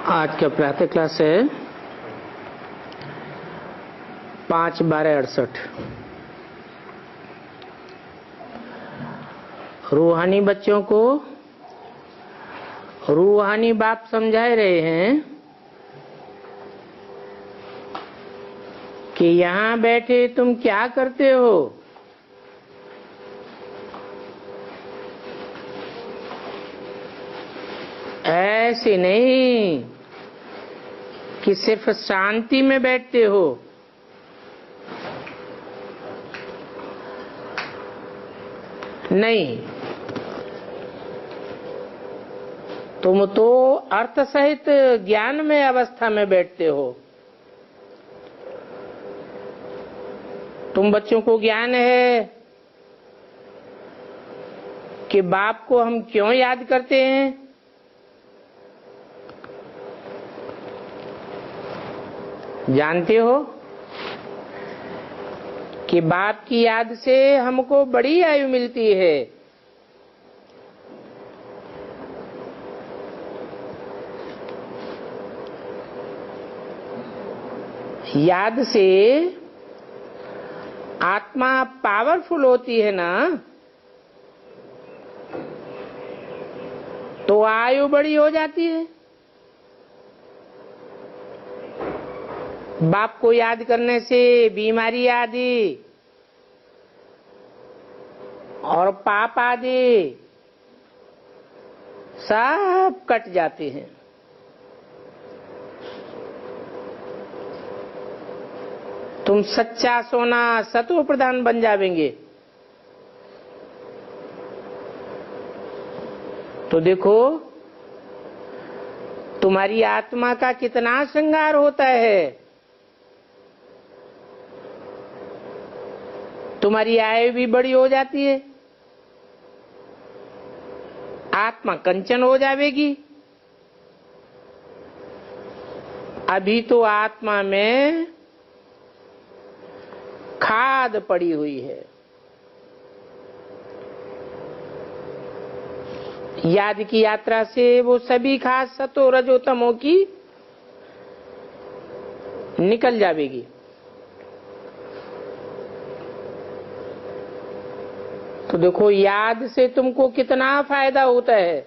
आज का प्रातः क्लास है 5/12/68। रूहानी बच्चों को रूहानी बाप समझा रहे हैं कि यहाँ बैठे तुम क्या करते हो। ऐसे नहीं कि सिर्फ शांति में बैठते हो। नहीं, तुम तो अर्थ सहित ज्ञान में अवस्था में बैठते हो। तुम बच्चों को ज्ञान है कि बाप को हम क्यों याद करते हैं। जानते हो कि बाप की याद से हमको बड़ी आयु मिलती है। याद से आत्मा पावरफुल होती है ना, तो आयु बड़ी हो जाती है। बाप को याद करने से बीमारी आदि और पाप आदि सब कट जाते हैं। तुम सच्चा सोना सत्व प्रधान बन जावेंगे। तो देखो तुम्हारी आत्मा का कितना श्रृंगार होता है। तुम्हारी आयु भी बड़ी हो जाती है। आत्मा कंचन हो जाएगी। अभी तो आत्मा में खाद पड़ी हुई है। याद की यात्रा से वो सभी खाद सतो रजो तमो की निकल जाएगी। तो देखो याद से तुमको कितना फायदा होता है।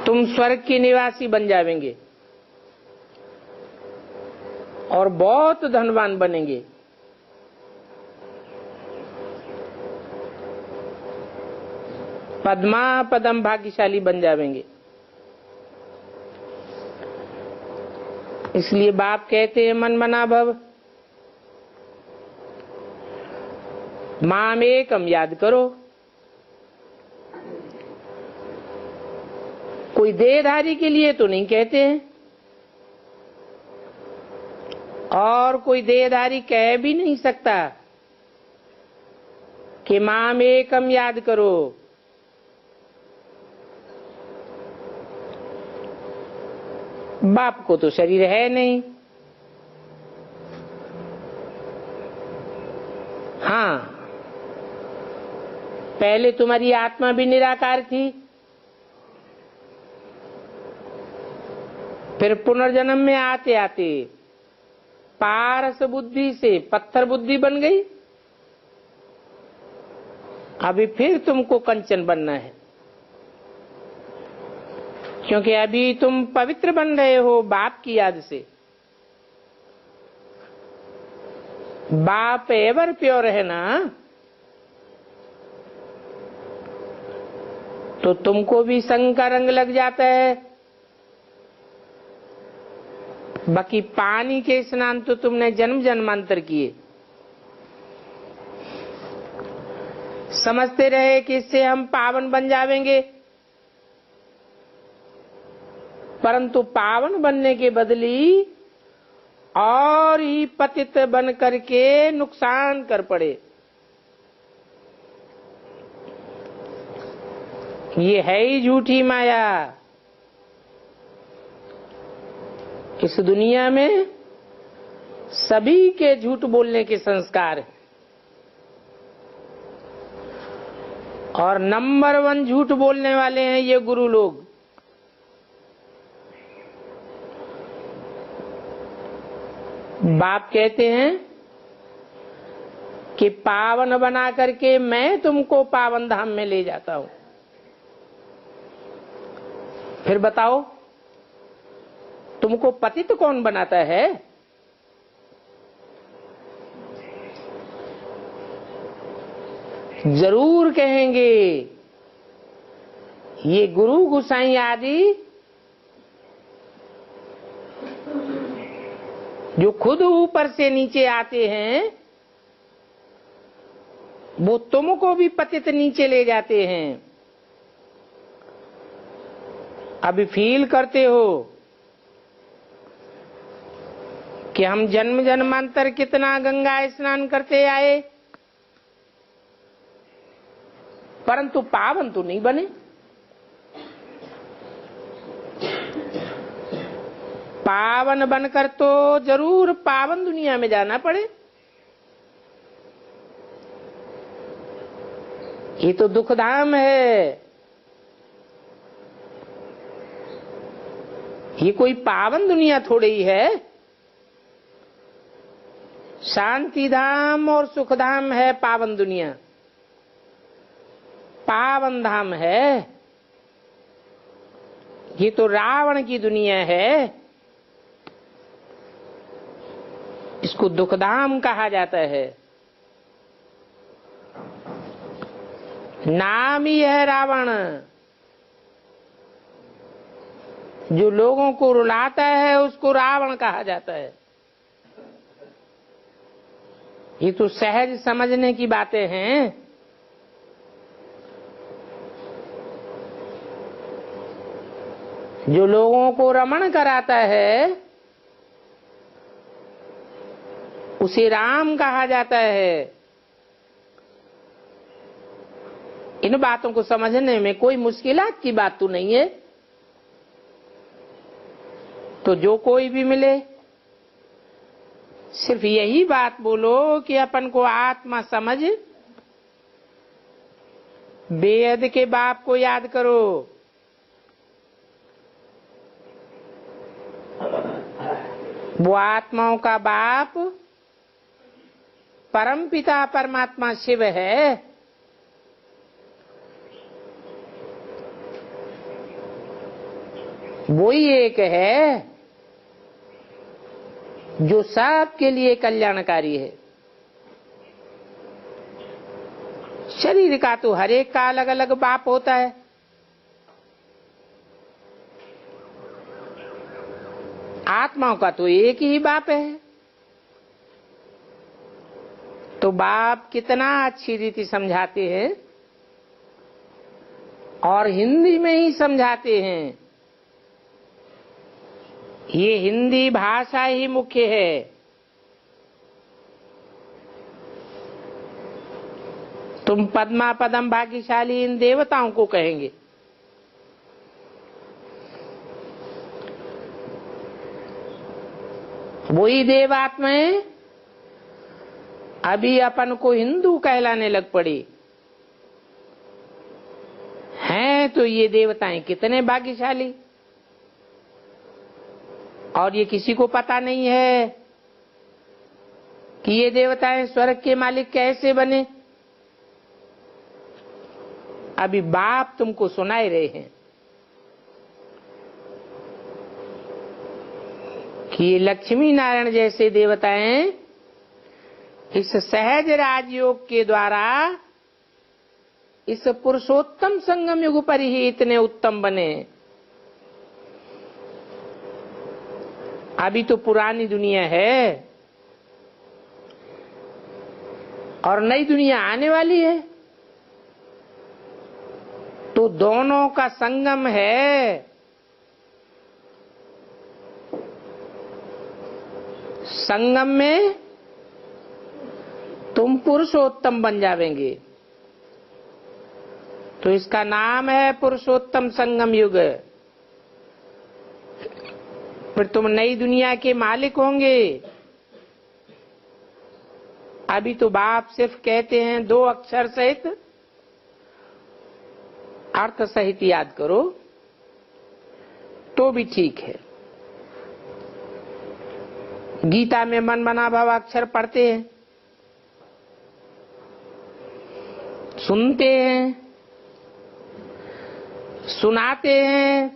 तुम स्वर्ग के निवासी बन जाएंगे और बहुत धनवान बनेंगे। पद्मा पदम भाग्यशाली बन जाएंगे। इसलिए बाप कहते हैं मन मना भव, माम एकम याद करो। कोई देहधारी के लिए तो नहीं कहते हैं, और कोई देहधारी कह भी नहीं सकता कि माम एकम याद करो। बाप को तो शरीर है नहीं। हाँ, पहले तुम्हारी आत्मा भी निराकार थी, फिर पुनर्जन्म में आते आते पारस बुद्धि से पत्थर बुद्धि बन गई। अभी फिर तुमको कंचन बनना है, क्योंकि अभी तुम पवित्र बन रहे हो बाप की याद से। बाप एवर प्योर है ना, तो तुमको भी संग का रंग लग जाता है। बाकी पानी के स्नान तो तुमने जन्म जन्मांतर किए। समझते रहे कि इससे हम पावन बन जाएंगे, परंतु पावन बनने के बदली और ही पतित बन करके नुकसान कर पड़े। ये है ही झूठी माया। इस दुनिया में सभी के झूठ बोलने के संस्कार हैं, और नंबर 1 झूठ बोलने वाले हैं ये गुरु लोग। बाप कहते हैं कि पावन बना करके मैं तुमको पावन धाम में ले जाता हूं। फिर बताओ तुमको पतित कौन बनाता है? जरूर कहेंगे ये गुरु गुसाई आदि जो खुद ऊपर से नीचे आते हैं वो तुमको भी पतित नीचे ले जाते हैं। अभी फील करते हो कि हम जन्म जन्मांतर कितना गंगा स्नान करते आए, परंतु पावन तो नहीं बने। पावन बनकर तो जरूर पावन दुनिया में जाना पड़े। ये तो दुखधाम है, ये कोई पावन दुनिया थोड़ी ही है। शांति धाम और सुख धाम है पावन दुनिया, पावन धाम है ये तो रावण की दुनिया है, इसको दुखधाम कहा जाता है। नाम ही है रावण। जो लोगों को रुलाता है उसको रावण कहा जाता है। ये तो सहज समझने की बातें हैं। जो लोगों को रमण कराता है उसे राम कहा जाता है। इन बातों को समझने में कोई मुश्किलात की बात तो नहीं है। तो जो कोई भी मिले सिर्फ यही बात बोलो कि अपन को आत्मा समझ, बेअद के बाप को याद करो। वो आत्माओं का बाप परम पिता परमात्मा शिव है। वो ही एक है जो सबके लिए कल्याणकारी है। शरीर का तो हर एक का अलग अलग बाप होता है। आत्माओं का तो एक ही बाप है। तो बाप कितना अच्छी रीति समझाते हैं और हिंदी में ही समझाते हैं। ये हिंदी भाषा ही मुख्य है। तुम पद्मा पदम भाग्यशाली इन देवताओं को कहेंगे। वही देवात्माएं अभी अपन को हिंदू कहलाने लग पड़ी हैं। तो ये देवताएं कितने भाग्यशाली, और ये किसी को पता नहीं है कि ये देवताएं स्वर्ग के मालिक कैसे बने। अभी बाप तुमको सुनाए रहे हैं कि ये लक्ष्मी नारायण जैसे देवताएं इस सहज राजयोग के द्वारा इस पुरुषोत्तम संगम युग पर ही इतने उत्तम बने। अभी तो पुरानी दुनिया है और नई दुनिया आने वाली है। तो दोनों का संगम है। संगम में तुम पुरुषोत्तम बन जावेंगे। तो इसका नाम है पुरुषोत्तम संगम युग। फिर तुम नई दुनिया के मालिक होंगे। अभी तो बाप सिर्फ कहते हैं 2 अक्षर सहित अर्थ सहित याद करो तो भी ठीक है। गीता में मन मना भव अक्षर पढ़ते हैं, सुनते हैं, सुनाते हैं,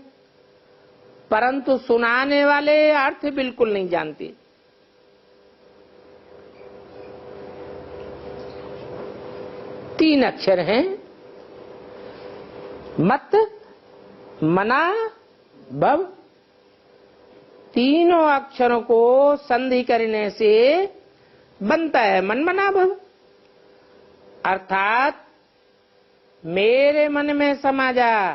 परंतु सुनाने वाले अर्थ बिल्कुल नहीं जानते। तीन अक्षर हैं, मत, मना, भव। तीनों अक्षरों को संधि करने से बनता है मन मना भव, अर्थात मेरे मन में समा जा।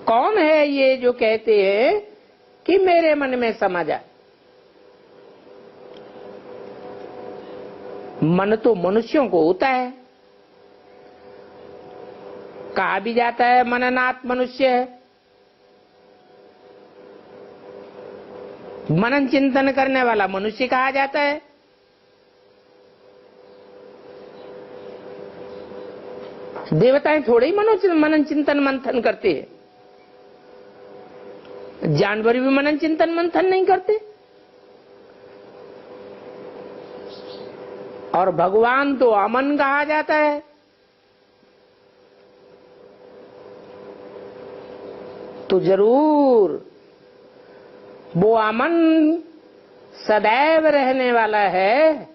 कौन है ये जो कहते हैं कि मेरे मन में समा जा? मन तो मनुष्यों को होता है। कहा भी जाता है मननात् मनुष्य है। मनन चिंतन करने वाला मनुष्य कहा जाता है। देवताएं थोड़े ही मनन चिंतन मंथन करते हैं। जानवर भी मनन चिंतन मंथन नहीं करते। और भगवान तो अमन कहा जाता है। तो जरूर वो अमन सदैव रहने वाला है।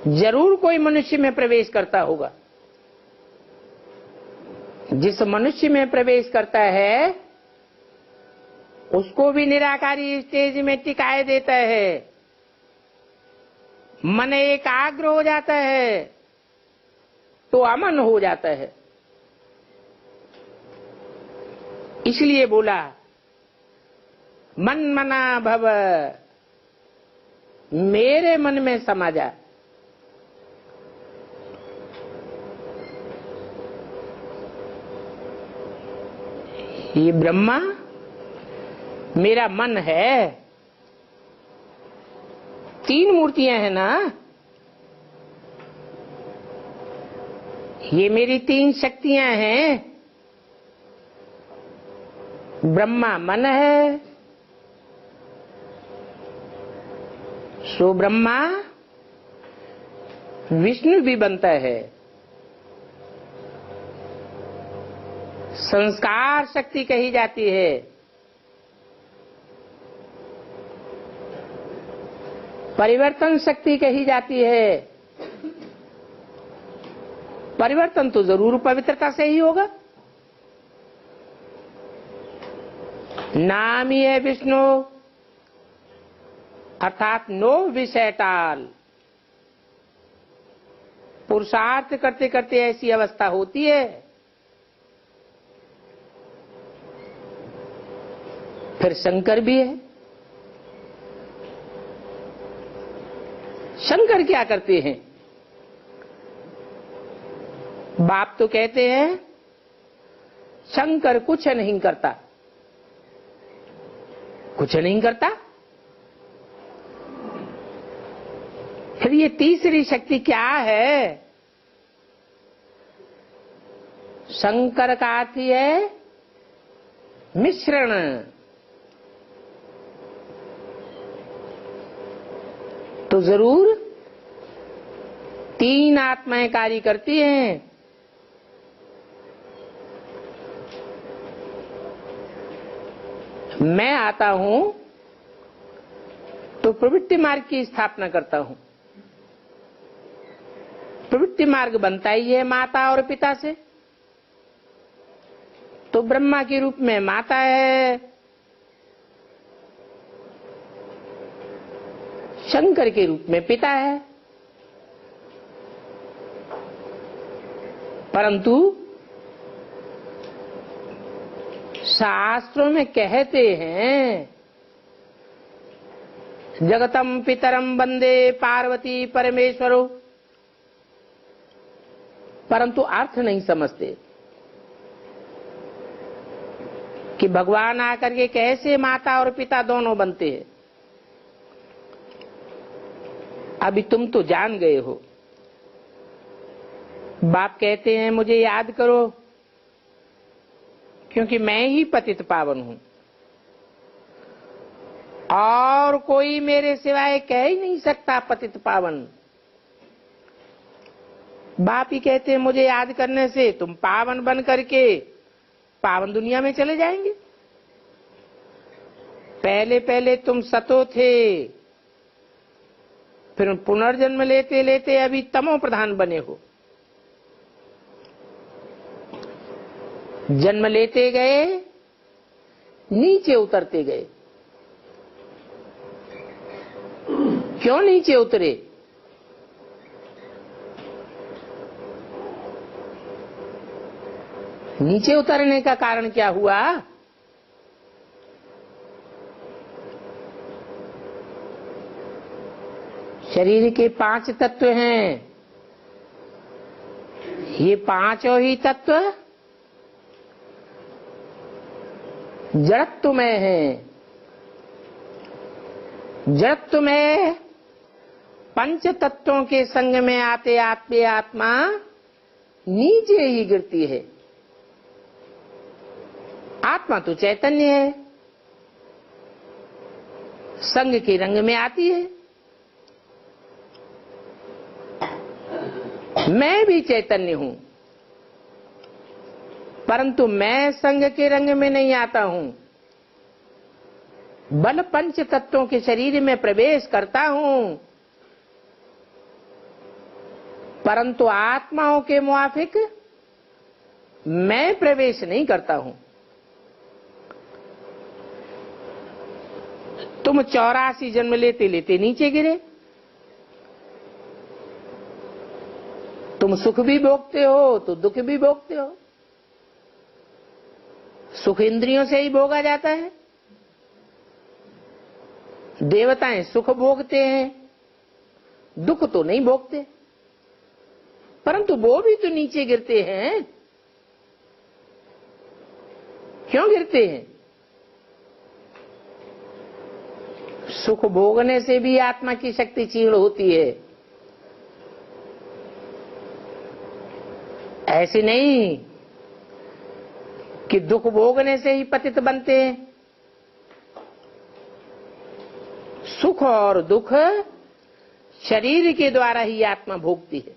जरूर कोई मनुष्य में प्रवेश करता होगा। जिस मनुष्य में प्रवेश करता है उसको भी निराकारी स्टेज में टिकाए देता है। मन एकाग्र हो जाता है तो अमन हो जाता है। इसलिए बोला मन मना भव, मेरे मन में समा जा। ये ब्रह्मा मेरा मन है। तीन मूर्तियां हैं ना, ये मेरी तीन शक्तियां हैं। ब्रह्मा मन है, सो ब्रह्मा विष्णु भी बनता है। संस्कार शक्ति कही जाती है। परिवर्तन शक्ति कही जाती है। परिवर्तन तो जरूर पवित्रता से ही होगा। नाम ही है विष्णु, अर्थात नो विषय टाल। पुरुषार्थ करते करते ऐसी अवस्था होती है, फिर शंकर भी है। शंकर क्या करते हैं? बाप तो कहते हैं शंकर कुछ नहीं करता। कुछ नहीं करता, फिर ये तीसरी शक्ति क्या है? शंकर का अर्थ है मिश्रण। तो जरूर तीन आत्माएं कार्य करती हैं। मैं आता हूं तो प्रवृत्ति मार्ग की स्थापना करता हूं। प्रवृत्ति मार्ग बनता ही है माता और पिता से। तो ब्रह्मा के रूप में माता है, शंकर के रूप में पिता है। परंतु शास्त्रों में कहते हैं जगतम पितरम वंदे पार्वती परमेश्वरो, परंतु अर्थ नहीं समझते कि भगवान आकर के कैसे माता और पिता दोनों बनते हैं। अभी तुम तो जान गए हो। बाप कहते हैं मुझे याद करो, क्योंकि मैं ही पतित पावन हूं और कोई मेरे सिवाय कह ही नहीं सकता पतित पावन। बाप ही कहते हैं मुझे याद करने से तुम पावन बन करके पावन दुनिया में चले जाएंगे। पहले पहले तुम सतो थे, फिर पुनर्जन्म लेते लेते अभी तमो प्रधान बने हो। जन्म लेते गए, नीचे उतरते गए। क्यों नीचे उतरे? नीचे उतरने का कारण क्या हुआ? शरीर के 5 तत्व हैं। ये पांचों ही तत्व जड़त्व में है। जड़त्व में पंच तत्वों के संग में आते आते आत्मा नीचे ही गिरती है। आत्मा तो चैतन्य है, संग के रंग में आती है। मैं भी चैतन्य हूं, परंतु मैं संग के रंग में नहीं आता हूं। बल पंच तत्वों के शरीर में प्रवेश करता हूं, परंतु आत्माओं के मुआफिक मैं प्रवेश नहीं करता हूं। तुम 84 जन्म लेते लेते नीचे गिरे। तुम सुख भी भोगते हो तो दुख भी भोगते हो। सुख इंद्रियों से ही भोगा जाता है। देवताएं सुख भोगते हैं, दुख तो नहीं भोगते, परंतु वो भी तो नीचे गिरते हैं। क्यों गिरते हैं? सुख भोगने से भी आत्मा की शक्ति क्षीण होती है। ऐसे नहीं कि दुख भोगने से ही पतित बनते हैं। सुख और दुख शरीर के द्वारा ही आत्मा भोगती है।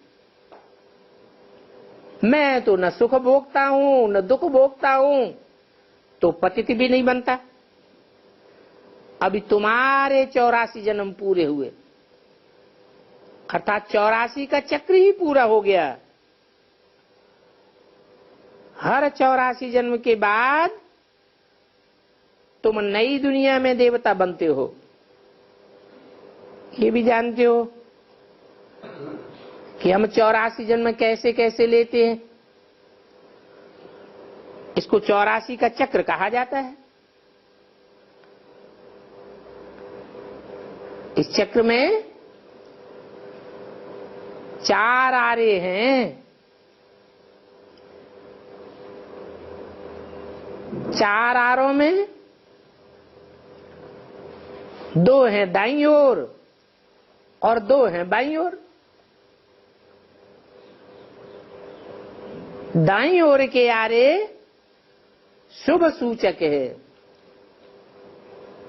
मैं तो न सुख भोगता हूं न दुख भोगता हूं, तो पतित भी नहीं बनता। अभी तुम्हारे 84 जन्म पूरे हुए, अर्थात 84 का चक्र ही पूरा हो गया। हर 84 जन्म के बाद तुम नई दुनिया में देवता बनते हो। ये भी जानते हो कि हम 84 जन्म कैसे कैसे लेते हैं। इसको 84 का चक्र कहा जाता है। इस चक्र में 4 आरे हैं। 4 आरों में 2 हैं दाईं ओर और 2 हैं बाईं ओर। दाईं ओर के आरे शुभ सूचक है,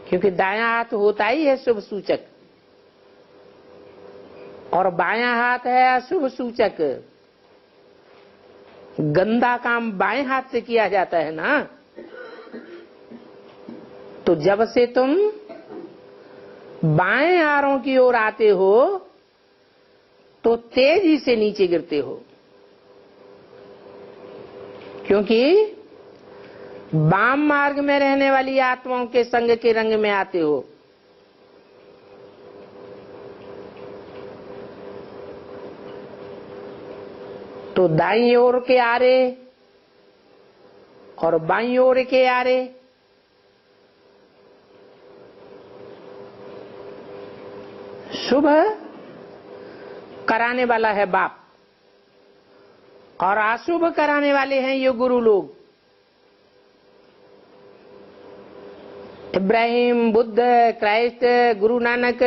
क्योंकि दायां हाथ होता ही है शुभ सूचक, और बायां हाथ है अशुभ सूचक। गंदा काम बाएं हाथ से किया जाता है ना। तो जब से तुम बाएं आरों की ओर आते हो तो तेजी से नीचे गिरते हो, क्योंकि वाम मार्ग में रहने वाली आत्माओं के संग के रंग में आते हो। तो दाईं ओर के आरे और बाईं ओर के आरे शुभ कराने वाला है बाप, और अशुभ कराने वाले हैं ये गुरु लोग। इब्राहिम, बुद्ध, क्राइस्ट, गुरु नानक,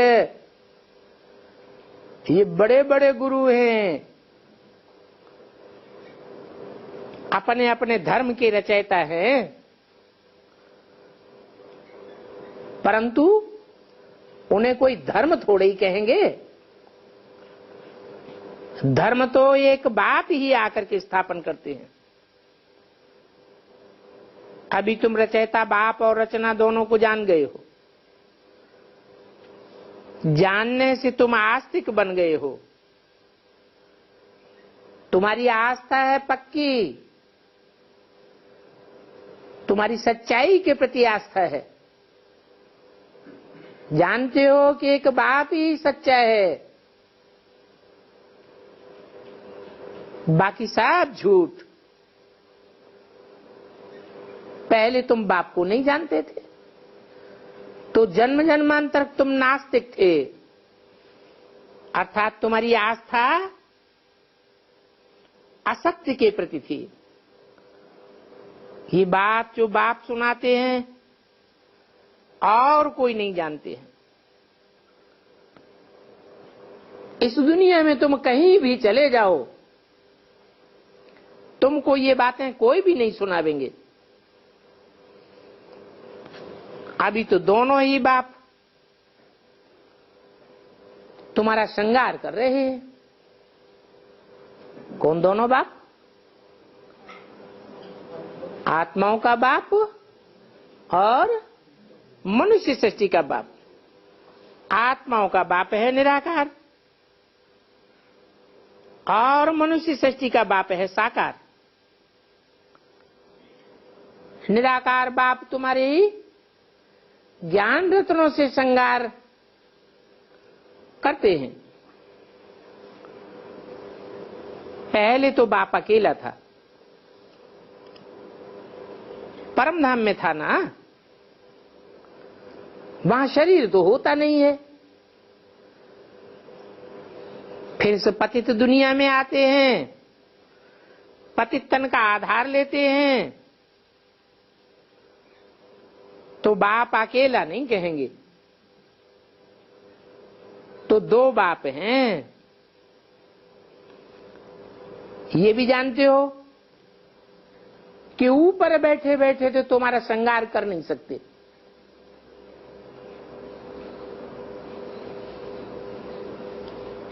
ये बड़े बड़े गुरु हैं, अपने अपने धर्म के रचयिता हैं, परंतु उन्हें कोई धर्म थोड़े ही कहेंगे। धर्म तो एक बाप ही आकर के स्थापन करते हैं। अभी तुम रचयिता बाप और रचना दोनों को जान गए हो। जानने से तुम आस्तिक बन गए हो। तुम्हारी आस्था है पक्की, तुम्हारी सच्चाई के प्रति आस्था है। जानते हो कि एक बाप ही सच्चा है, बाकी सब झूठ। पहले तुम बाप को नहीं जानते थे, तो जन्म जन्मांतर तुम नास्तिक थे, अर्थात तुम्हारी आस्था असत्य के प्रति थी। ये बात जो बाप सुनाते हैं और कोई नहीं जानते हैं। इस दुनिया में तुम कहीं भी चले जाओ, तुमको ये बातें कोई भी नहीं सुनावेंगे। अभी तो दोनों ही बाप तुम्हारा श्रृंगार कर रहे हैं। कौन दोनों बाप? आत्माओं का बाप और मनुष्य सृष्टि का बाप। आत्माओं का बाप है निराकार और मनुष्य सृष्टि का बाप है साकार। निराकार बाप तुम्हारे ज्ञान रत्नों से श्रृंगार करते हैं। पहले तो बाप अकेला था, परम धाम में था ना, वहां शरीर तो होता नहीं है। फिर से पतित दुनिया में आते हैं, पतित तन का आधार लेते हैं, तो बाप अकेला नहीं कहेंगे, तो दो बाप हैं। ये भी जानते हो कि ऊपर बैठे बैठे तो तुम्हारा श्रृंगार कर नहीं सकते।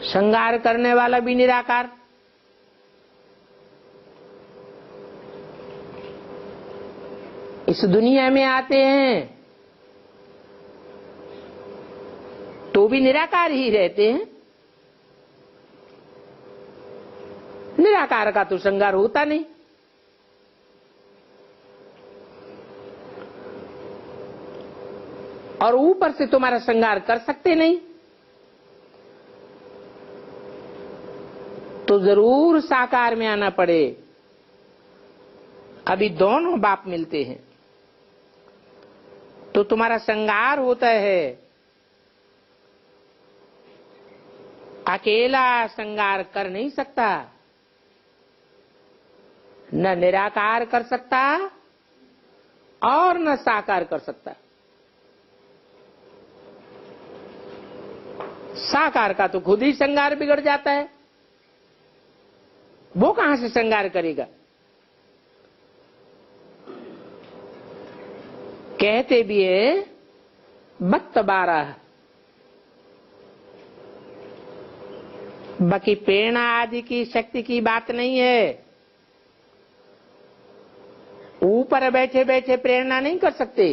श्रृंगार करने वाला भी निराकार। इस दुनिया में आते हैं तो भी निराकार ही रहते हैं। निराकार का तो श्रृंगार होता नहीं। और ऊपर से तुम्हारा श्रृंगार कर सकते नहीं, तो जरूर साकार में आना पड़े। अभी दोनों बाप मिलते हैं तो तुम्हारा श्रृंगार होता है। अकेला श्रृंगार कर नहीं सकता, न निराकार कर सकता और न साकार कर सकता। साकार का तो खुद ही श्रृंगार बिगड़ जाता है, वो कहां से श्रृंगार करेगा। कहते भी है बत्त 12, बाकी प्रेरणा आदि की शक्ति की बात नहीं है। ऊपर बैठे बैठे प्रेरणा नहीं कर सकते।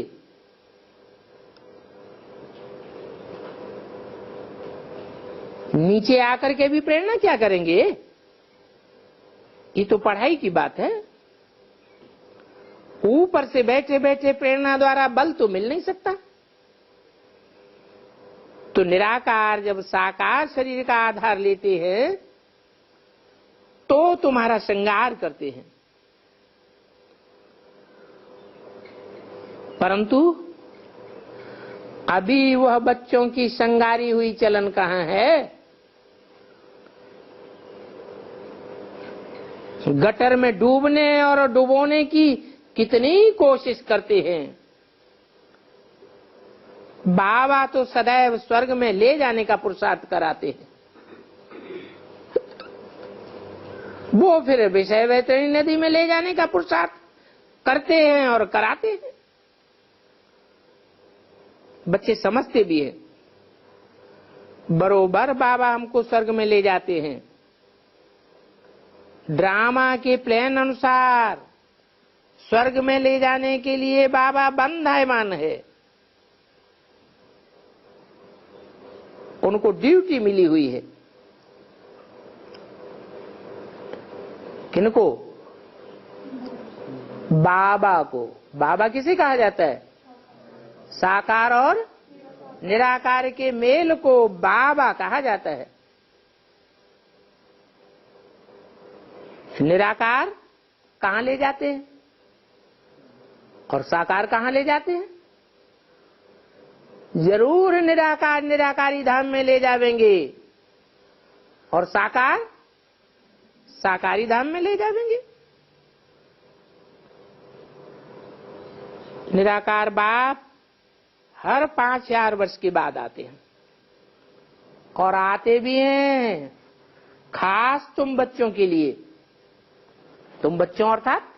नीचे आकर के भी प्रेरणा क्या करेंगे? ये तो पढ़ाई की बात है। ऊपर से बैठे बैठे प्रेरणा द्वारा बल तो मिल नहीं सकता। तो निराकार जब साकार शरीर का आधार लेते हैं तो तुम्हारा श्रृंगार करते हैं, परंतु अभी वह बच्चों की श्रृंगारी हुई चलन कहां है। गटर में डूबने और डुबोने की कितनी कोशिश करते हैं। बाबा तो सदैव स्वर्ग में ले जाने का पुरुषार्थ कराते हैं। वो फिर विषय वैतरणी नदी में ले जाने का पुरुषार्थ करते हैं और कराते हैं। बच्चे समझते भी हैं, बरोबर बाबा हमको स्वर्ग में ले जाते हैं। ड्रामा के प्लान अनुसार स्वर्ग में ले जाने के लिए बाबा बंधायमान है, उनको ड्यूटी मिली हुई है। किनको? बाबा को। बाबा किसे कहा जाता है? साकार और निराकार के मेल को बाबा कहा जाता है। निराकार कहां ले जाते हैं और साकार कहां ले जाते हैं? जरूर निराकार निराकारी धाम में ले जावेंगे और साकार साकारी धाम में ले जावेंगे। निराकार बाप हर 5000 वर्ष के बाद आते हैं और आते भी हैं खास तुम बच्चों के लिए। तुम बच्चों अर्थात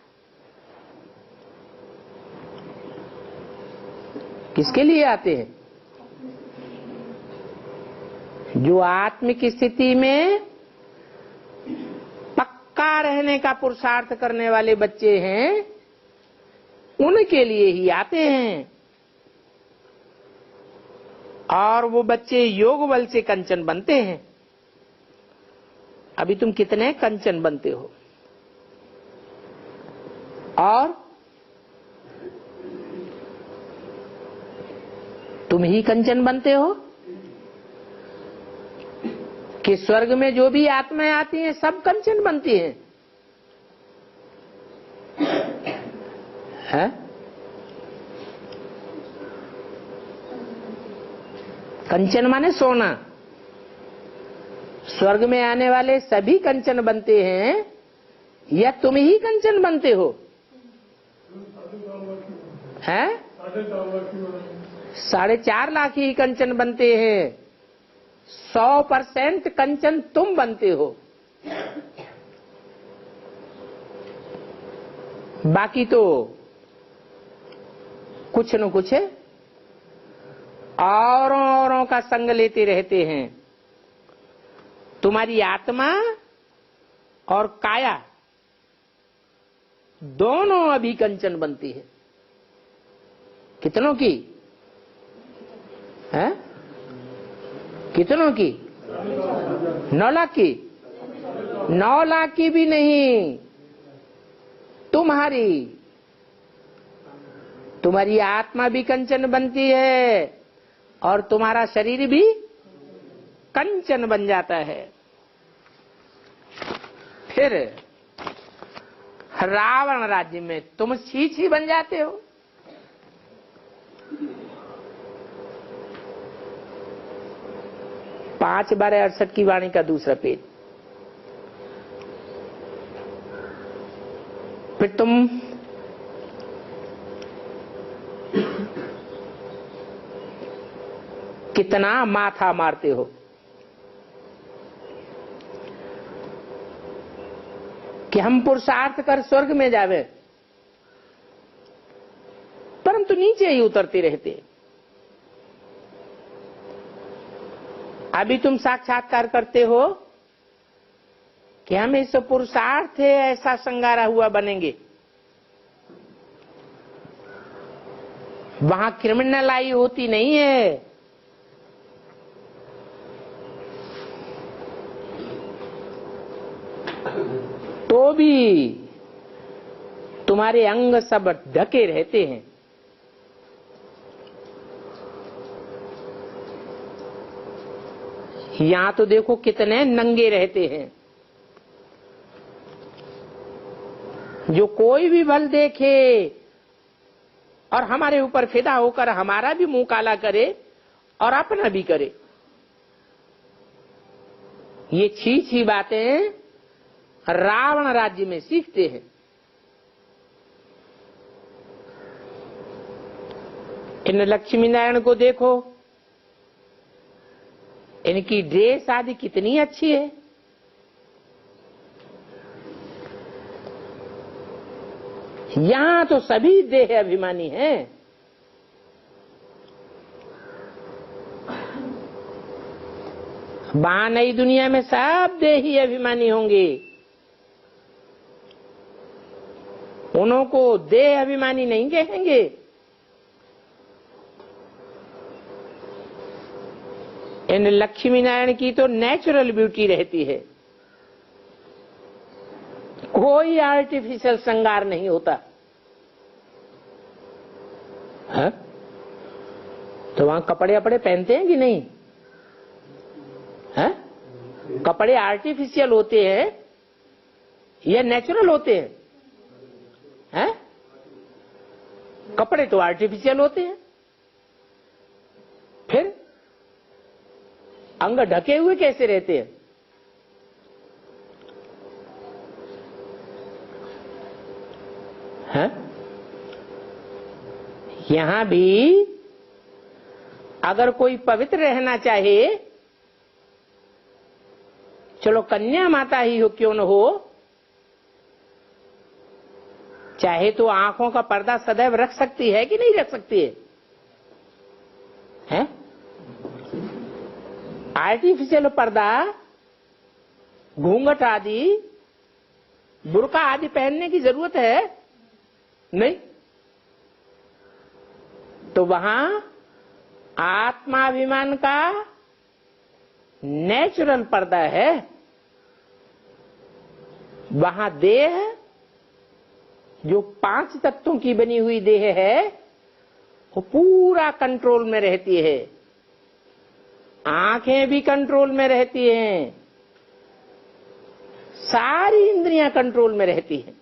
किसके लिए आते हैं? जो आत्मिक स्थिति में पक्का रहने का पुरुषार्थ करने वाले बच्चे हैं, उनके लिए ही आते हैं। और वो बच्चे योग बल से कंचन बनते हैं। अभी तुम कितने कंचन बनते हो? और तुम ही कंचन बनते हो कि स्वर्ग में जो भी आत्माएं आती हैं सब कंचन बनती हैं? है? कंचन माने सोना। स्वर्ग में आने वाले सभी कंचन बनते हैं या तुम ही कंचन बनते हो? हैं? 4.5 लाख ही कंचन बनते हैं। 100% कंचन तुम बनते हो। बाकी तो कुछ न कुछ औरों का संग लेते रहते हैं। तुम्हारी आत्मा और काया दोनों अभी कंचन बनती है। कितनों की है? कितनों की? 9 लाख की? 9 लाख की भी नहीं, तुम्हारी आत्मा भी कंचन बनती है और तुम्हारा शरीर भी कंचन बन जाता है। फिर रावण राज्य में तुम छीछ ही बन जाते हो। पांच 5/68 की वाणी का दूसरा पेज। फिर तुम कितना माथा मारते हो कि हम पुरुषार्थ कर स्वर्ग में जावे, परंतु नीचे ही उतरते रहते। अभी तुम साक्षात्कार करते हो कि हम इस पुरुषार्थ है ऐसा संगारा हुआ बनेंगे। वहां क्रिमिनल आई होती नहीं है, तो भी तुम्हारे अंग सब ढके रहते हैं। यहां तो देखो कितने नंगे रहते हैं। जो कोई भी बल देखे और हमारे ऊपर फिदा होकर हमारा भी मुंह काला करे और अपना भी करे, ये छी बातें रावण राज्य में सीखते हैं। इन लक्ष्मी नारायण को देखो, इनकी ड्रेस आदि कितनी अच्छी है। यहां तो सभी देह अभिमानी हैं। वहां नई दुनिया में सब देही अभिमानी होंगे, उनको देह अभिमानी नहीं कहेंगे। इन लक्ष्मी नारायण की तो नेचुरल ब्यूटी रहती है, कोई आर्टिफिशियल श्रृंगार नहीं होता है? तो वहां कपड़े अपड़े पहनते हैं कि नहीं है? कपड़े आर्टिफिशियल होते हैं या नेचुरल होते हैं? हैं? कपड़े तो आर्टिफिशियल होते हैं, फिर अंग ढके हुए कैसे रहते हैं? हैं? यहां भी अगर कोई पवित्र रहना चाहे, चलो कन्या माता ही हो क्यों न हो, चाहे तो आंखों का पर्दा सदैव रख सकती है कि नहीं रख सकती है? हैं? आर्टिफिशियल पर्दा, घूंघट आदि, बुर्का आदि पहनने की जरूरत है नहीं। तो वहां आत्माभिमान का नेचुरल पर्दा है, वहां देह जो 5 तत्वों की बनी हुई देह है वो पूरा कंट्रोल में रहती है, आंखें भी कंट्रोल में रहती हैं, सारी इंद्रियां कंट्रोल में रहती हैं।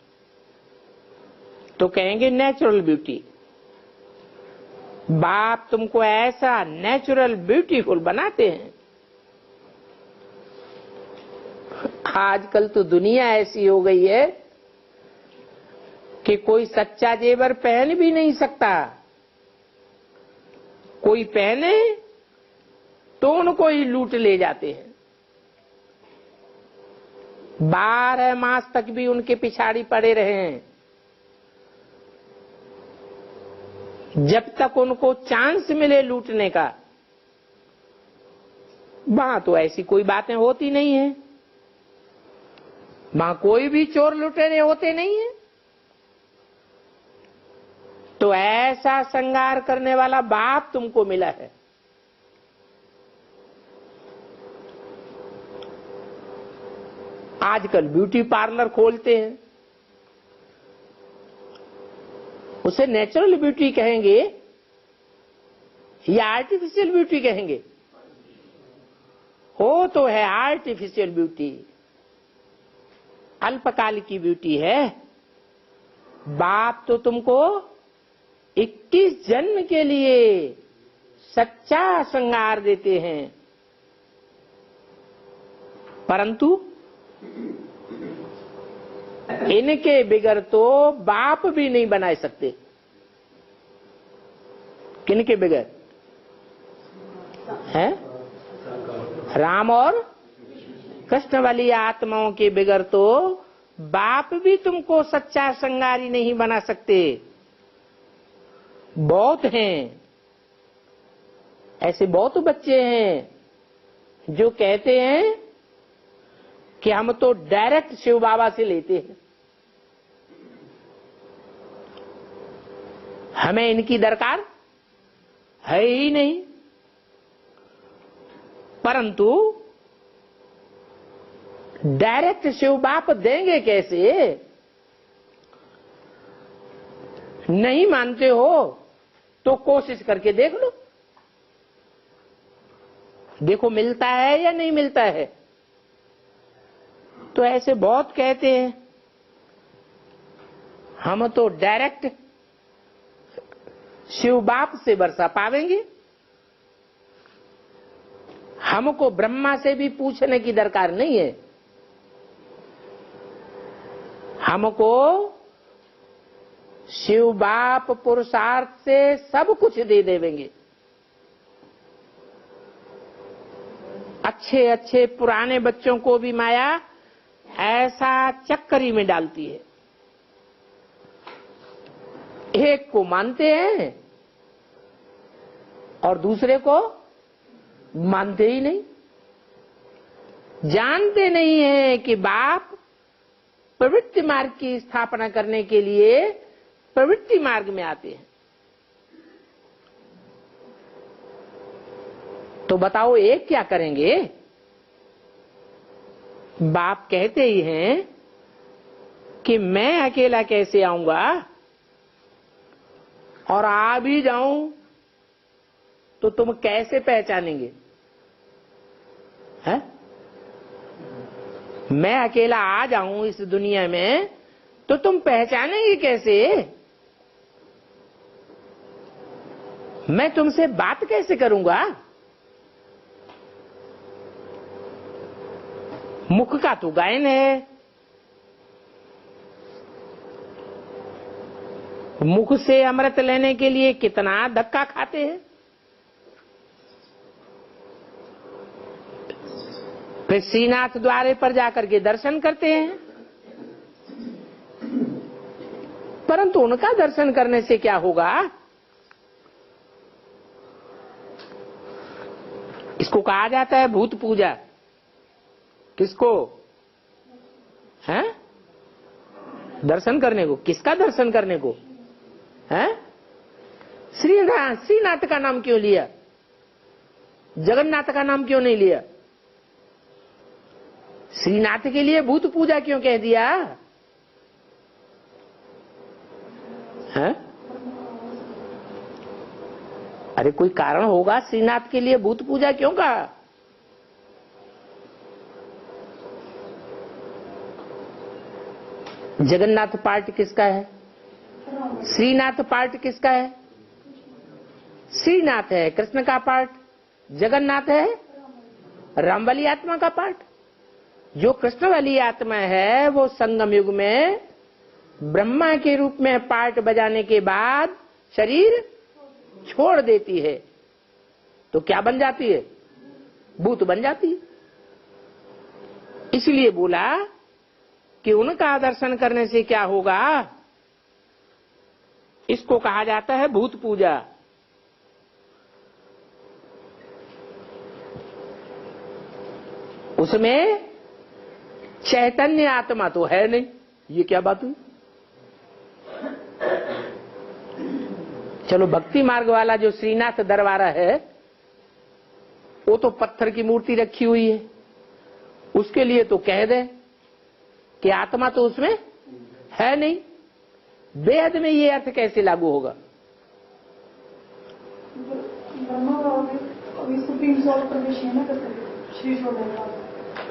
तो कहेंगे नेचुरल ब्यूटी। बाप तुमको ऐसा नेचुरल ब्यूटीफुल बनाते हैं। आजकल तो दुनिया ऐसी हो गई है कि कोई सच्चा जेवर पहन भी नहीं सकता, कोई पहने तो उनको ही लूट ले जाते हैं। 12 मास तक भी उनके पिछाड़ी पड़े रहे हैं, जब तक उनको चांस मिले लूटने का। वहां तो ऐसी कोई बातें होती नहीं है, वहां कोई भी चोर लुटेरे होते नहीं है। तो ऐसा श्रृंगार करने वाला बाप तुमको मिला है। आजकल ब्यूटी पार्लर खोलते हैं, उसे नेचुरल ब्यूटी कहेंगे या आर्टिफिशियल ब्यूटी कहेंगे? हो तो है आर्टिफिशियल ब्यूटी, अल्पकाल की ब्यूटी है। बाप तो तुमको 21 जन्म के लिए सच्चा श्रृंगार देते हैं, परंतु इनके बिगर तो बाप भी नहीं बना सकते। किनके बिगर? हैं? राम और कृष्ण वाली आत्माओं के बिगर तो बाप भी तुमको सच्चा श्रृंगारी नहीं बना सकते। बहुत हैं ऐसे, बहुत बच्चे हैं जो कहते हैं कि हम तो डायरेक्ट शिव बाबा से लेते हैं, हमें इनकी दरकार है ही नहीं। परंतु डायरेक्ट शिव बाप देंगे कैसे? नहीं मानते हो तो कोशिश करके देख लो, देखो मिलता है या नहीं मिलता है। तो ऐसे बहुत कहते हैं हम तो डायरेक्ट शिव बाप से वर्षा पावेंगे, हमको ब्रह्मा से भी पूछने की दरकार नहीं है, हमको शिव बाप पुरुषार्थ से सब कुछ दे देवेंगे। अच्छे अच्छे पुराने बच्चों को भी माया ऐसा चक्करी में डालती है। एक को मानते हैं और दूसरे को मानते ही नहीं, जानते नहीं है कि बाप प्रवृत्ति मार्ग की स्थापना करने के लिए प्रवृत्ति मार्ग में आते हैं। तो बताओ एक क्या करेंगे? बाप कहते ही हैं कि मैं अकेला कैसे आऊंगा, और आ भी जाऊं तो तुम कैसे पहचानेंगे? है? मैं अकेला आ जाऊं इस दुनिया में तो तुम पहचानेंगे कैसे? मैं तुमसे बात कैसे करूंगा? मुख का तो गायन है, मुख से अमृत लेने के लिए कितना धक्का खाते हैं। फिर श्रीनाथ द्वारे पर जाकर के दर्शन करते हैं, परंतु उनका दर्शन करने से क्या होगा? इसको कहा जाता है भूत पूजा। किसको? हैं? दर्शन करने को। किसका दर्शन करने को? हैं? श्रीनाथ का नाम क्यों लिया? जगन्नाथ का नाम क्यों नहीं लिया? श्रीनाथ के लिए भूत पूजा क्यों कह दिया? हैं? अरे कोई कारण होगा, श्रीनाथ के लिए भूत पूजा क्यों कहा? जगन्नाथ पार्ट किसका है? श्रीनाथ पार्ट किसका है? श्रीनाथ है कृष्ण का पार्ट, जगन्नाथ है राम वाली आत्मा का पार्ट। जो कृष्ण वाली आत्मा है वो संगम युग में ब्रह्मा के रूप में पार्ट बजाने के बाद शरीर छोड़ देती है, तो क्या बन जाती है? भूत बन जाती है। इसलिए बोला कि उनका दर्शन करने से क्या होगा? इसको कहा जाता है भूत पूजा। उसमें चैतन्य आत्मा तो है नहीं। ये क्या बात हुई? चलो भक्ति मार्ग वाला जो श्रीनाथ दरबारा है वो तो पत्थर की मूर्ति रखी हुई है, उसके लिए तो कह दे कि आत्मा तो उसमें है नहीं। बेहद में ये अर्थ कैसे लागू होगा?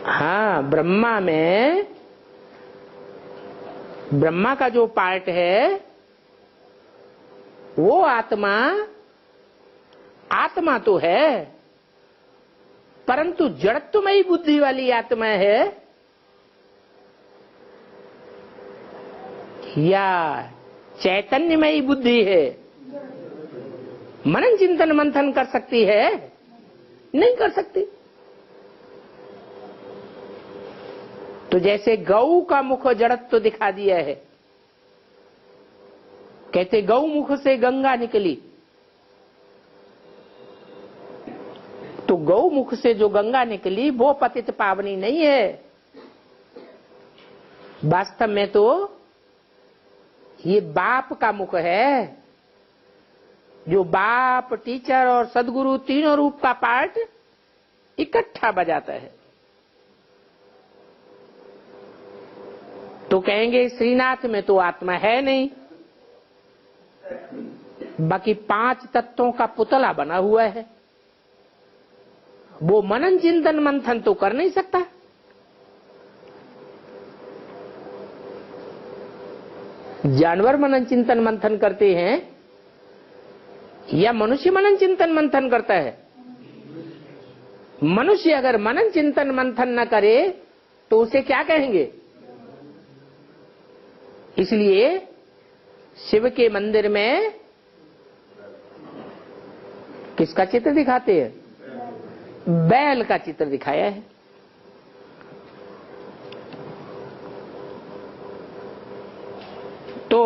हाँ, ब्रह्मा में ब्रह्मा का जो पार्ट है वो आत्मा तो है, परंतु जड़त्वमयी बुद्धि वाली आत्मा है या चैतन्यमयी बुद्धि है? मनन चिंतन मंथन कर सकती है? नहीं कर सकती। तो जैसे गौ का मुख जड़त्व दिखा दिया है, कहते गौ मुख से गंगा निकली, तो गौ मुख से जो गंगा निकली वो पतित पावनी नहीं है। वास्तव में तो ये बाप का मुख है, जो बाप, टीचर और सदगुरु तीनों रूप का पार्ट इकट्ठा बजाता है। तो कहेंगे श्रीनाथ में तो आत्मा है नहीं, बाकी 5 तत्वों का पुतला बना हुआ है, वो मनन चिंतन मंथन तो कर नहीं सकता। जानवर मनन चिंतन मंथन करते हैं या मनुष्य मनन चिंतन मंथन करता है? मनुष्य अगर मनन चिंतन मंथन न करे तो उसे क्या कहेंगे? इसलिए शिव के मंदिर में किसका चित्र दिखाते हैं? बैल का चित्र दिखाया है। तो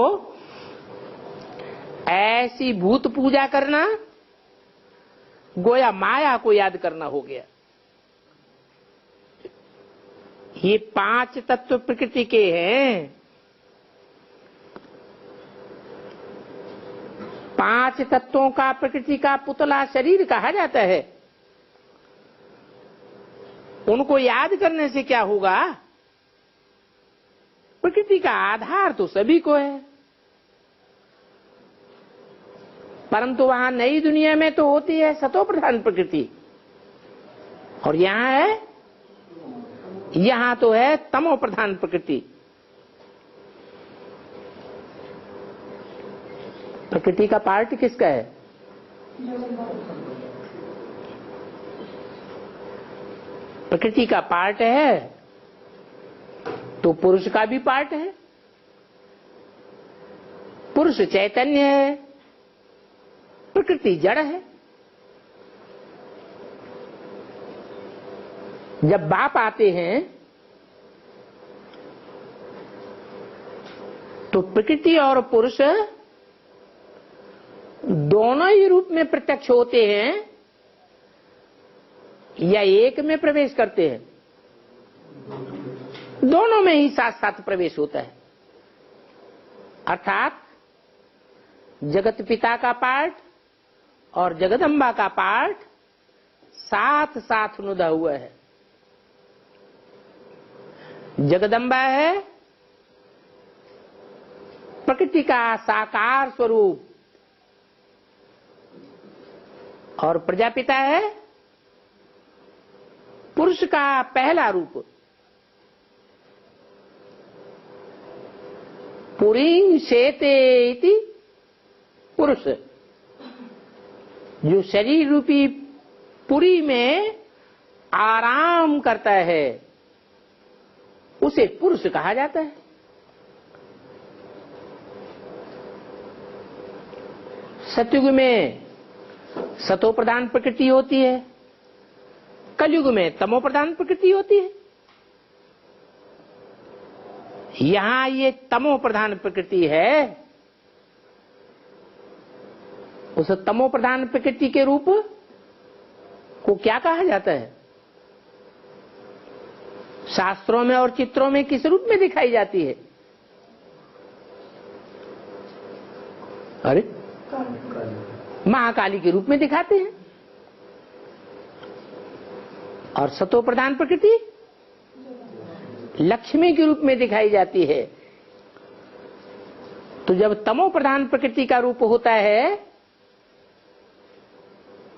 ऐसी भूत पूजा करना गोया माया को याद करना हो गया। ये 5 तत्व प्रकृति के हैं। 5 तत्वों का प्रकृति का पुतला शरीर कहा जाता है। उनको याद करने से क्या होगा? प्रकृति का आधार तो सभी को है, परंतु वहां नई दुनिया में तो होती है सतो प्रधान प्रकृति, और यहां तो है तमो प्रधान प्रकृति। प्रकृति का पार्ट किसका है? प्रकृति का पार्ट है तो पुरुष का भी पार्ट है। पुरुष चैतन्य है, प्रकृति जड़ है। जब बाप आते हैं तो प्रकृति और पुरुष दोनों ही रूप में प्रत्यक्ष होते हैं या एक में प्रवेश करते हैं? दोनों में ही साथ साथ प्रवेश होता है। अर्थात जगत पिता का पार्ट और जगदम्बा का पार्ट साथ साथ नुदा हुआ है। जगदम्बा है प्रकृति का साकार स्वरूप और प्रजापिता है पुरुष का पहला रूप। पुरीं शेते इति पुरुष, जो शरीर रूपी पुरी में आराम करता है उसे पुरुष कहा जाता है। सतयुग में सतो प्रधान प्रकृति होती है, कलयुग में तमो प्रधान प्रकृति होती है। यहां ये तमो प्रधान प्रकृति है। उस तमो प्रधान प्रकृति के रूप को क्या कहा जाता है? शास्त्रों में और चित्रों में किस रूप में दिखाई जाती है? अरे महाकाली के रूप में दिखाते हैं। और सतो प्रधान प्रकृति लक्ष्मी के रूप में दिखाई जाती है। तो जब तमो प्रधान प्रकृति का रूप होता है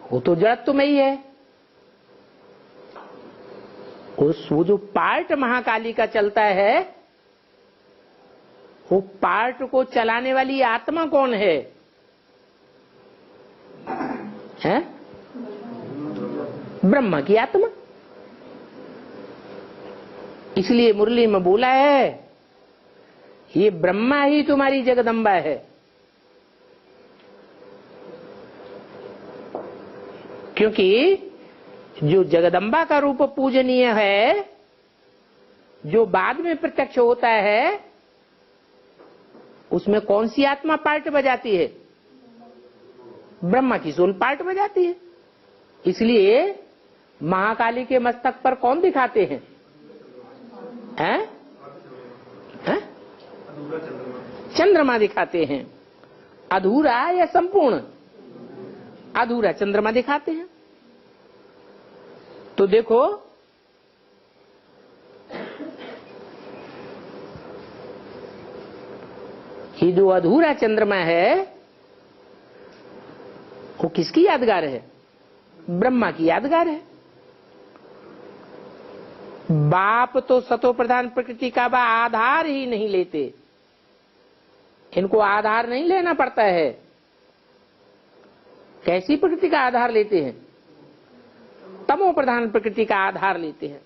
वो तो जड़त्व में ही है। वो जो पार्ट महाकाली का चलता है वो पार्ट को चलाने वाली आत्मा कौन है? ब्रह्मा की आत्मा। इसलिए मुरली में बोला है ये ब्रह्मा ही तुम्हारी जगदम्बा है। क्योंकि जो जगदम्बा का रूप पूजनीय है, जो बाद में प्रत्यक्ष होता है, उसमें कौन सी आत्मा पार्ट बजाती है? ब्रह्मा की सोल पार्ट बजाती है। इसलिए महाकाली के मस्तक पर कौन दिखाते हैं? चंद्रमा दिखाते हैं। अधूरा या संपूर्ण? अधूरा चंद्रमा दिखाते हैं। तो देखो ये जो अधूरा चंद्रमा है वो किसकी यादगार है? ब्रह्मा की यादगार है। बाप तो सतो प्रधान प्रकृति का आधार ही नहीं लेते। इनको आधार नहीं लेना पड़ता है। कैसी प्रकृति का आधार लेते हैं? तमो प्रधान प्रकृति का आधार लेते हैं।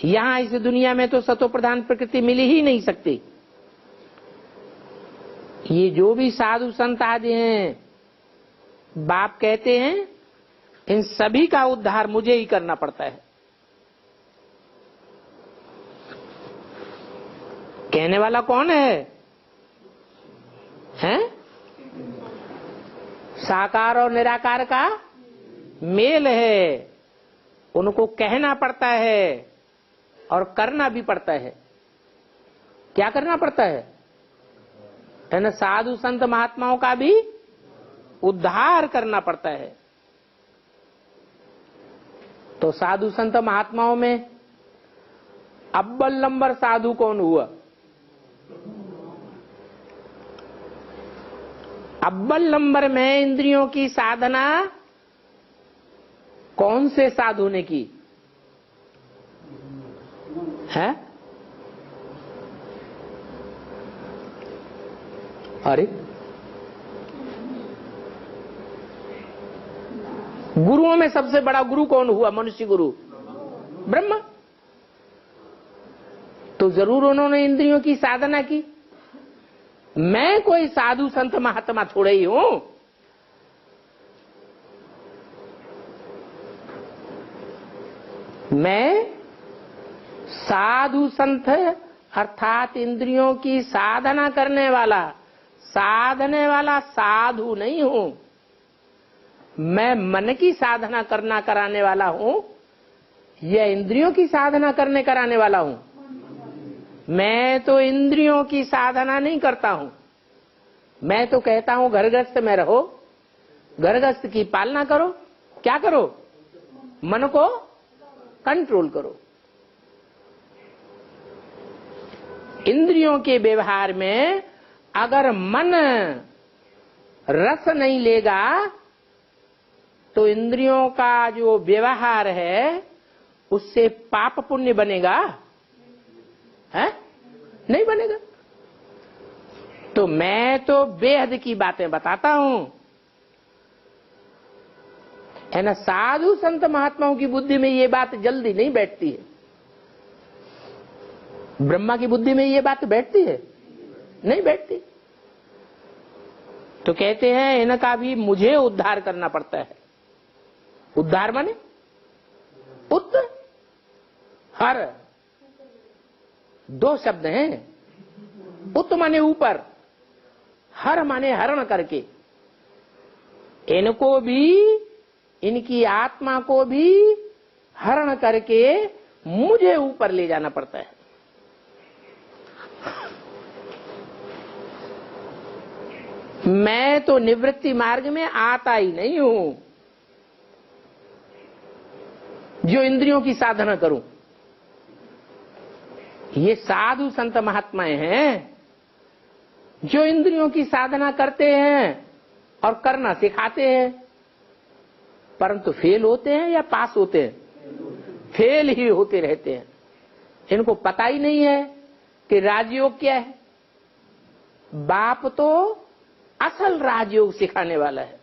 यहां इस दुनिया में तो सतो प्रधान प्रकृति मिल ही नहीं सकती। ये जो भी साधु संत आदि हैं, बाप कहते हैं इन सभी का उद्धार मुझे ही करना पड़ता है। कहने वाला कौन है? साकार और निराकार का मेल है, उनको कहना पड़ता है और करना भी पड़ता है। क्या करना पड़ता है ना? साधु संत महात्माओं का भी उद्धार करना पड़ता है। तो साधु संत महात्माओं में अव्वल नंबर साधु कौन हुआ? अव्वल नंबर में इंद्रियों की साधना कौन से साधु ने की है? अरे गुरुओं में सबसे बड़ा गुरु कौन हुआ? मनुष्य गुरु ब्रह्मा। तो जरूर उन्होंने इंद्रियों की साधना की। मैं कोई साधु संत महात्मा थोड़े ही हूं। मैं साधु संत अर्थात इंद्रियों की साधना करने वाला, साधने वाला साधु नहीं हूं। मैं मन की साधना करना कराने वाला हूं या इंद्रियों की साधना करने कराने वाला हूं? मैं तो इंद्रियों की साधना नहीं करता हूं। मैं तो कहता हूं घर गृहस्थ में रहो, घर गृहस्थ की पालना करो। क्या करो? मन को कंट्रोल करो। इंद्रियों के व्यवहार में अगर मन रस नहीं लेगा तो इंद्रियों का जो व्यवहार है उससे पाप पुण्य बनेगा है? नहीं बनेगा। तो मैं तो बेहद की बातें बताता हूं, है ना। साधु संत महात्माओं की बुद्धि में ये बात जल्दी नहीं बैठती है। ब्रह्मा की बुद्धि में ये बात बैठती है? नहीं बैठती। तो कहते हैं इनका भी मुझे उद्धार करना पड़ता है। उद्धार माने उत्तर हर, दो शब्द हैं। उत माने ऊपर, हर माने हरण करके। इनको भी, इनकी आत्मा को भी हरण करके मुझे ऊपर ले जाना पड़ता है। मैं तो निवृत्ति मार्ग में आता ही नहीं हूं जो इंद्रियों की साधना करूं। ये साधु संत महात्माएं हैं जो इंद्रियों की साधना करते हैं और करना सिखाते हैं, परंतु फेल होते हैं या पास होते हैं? फेल ही होते रहते हैं। इनको पता ही नहीं है कि राजयोग क्या है। बाप तो असल राजयोग सिखाने वाला है।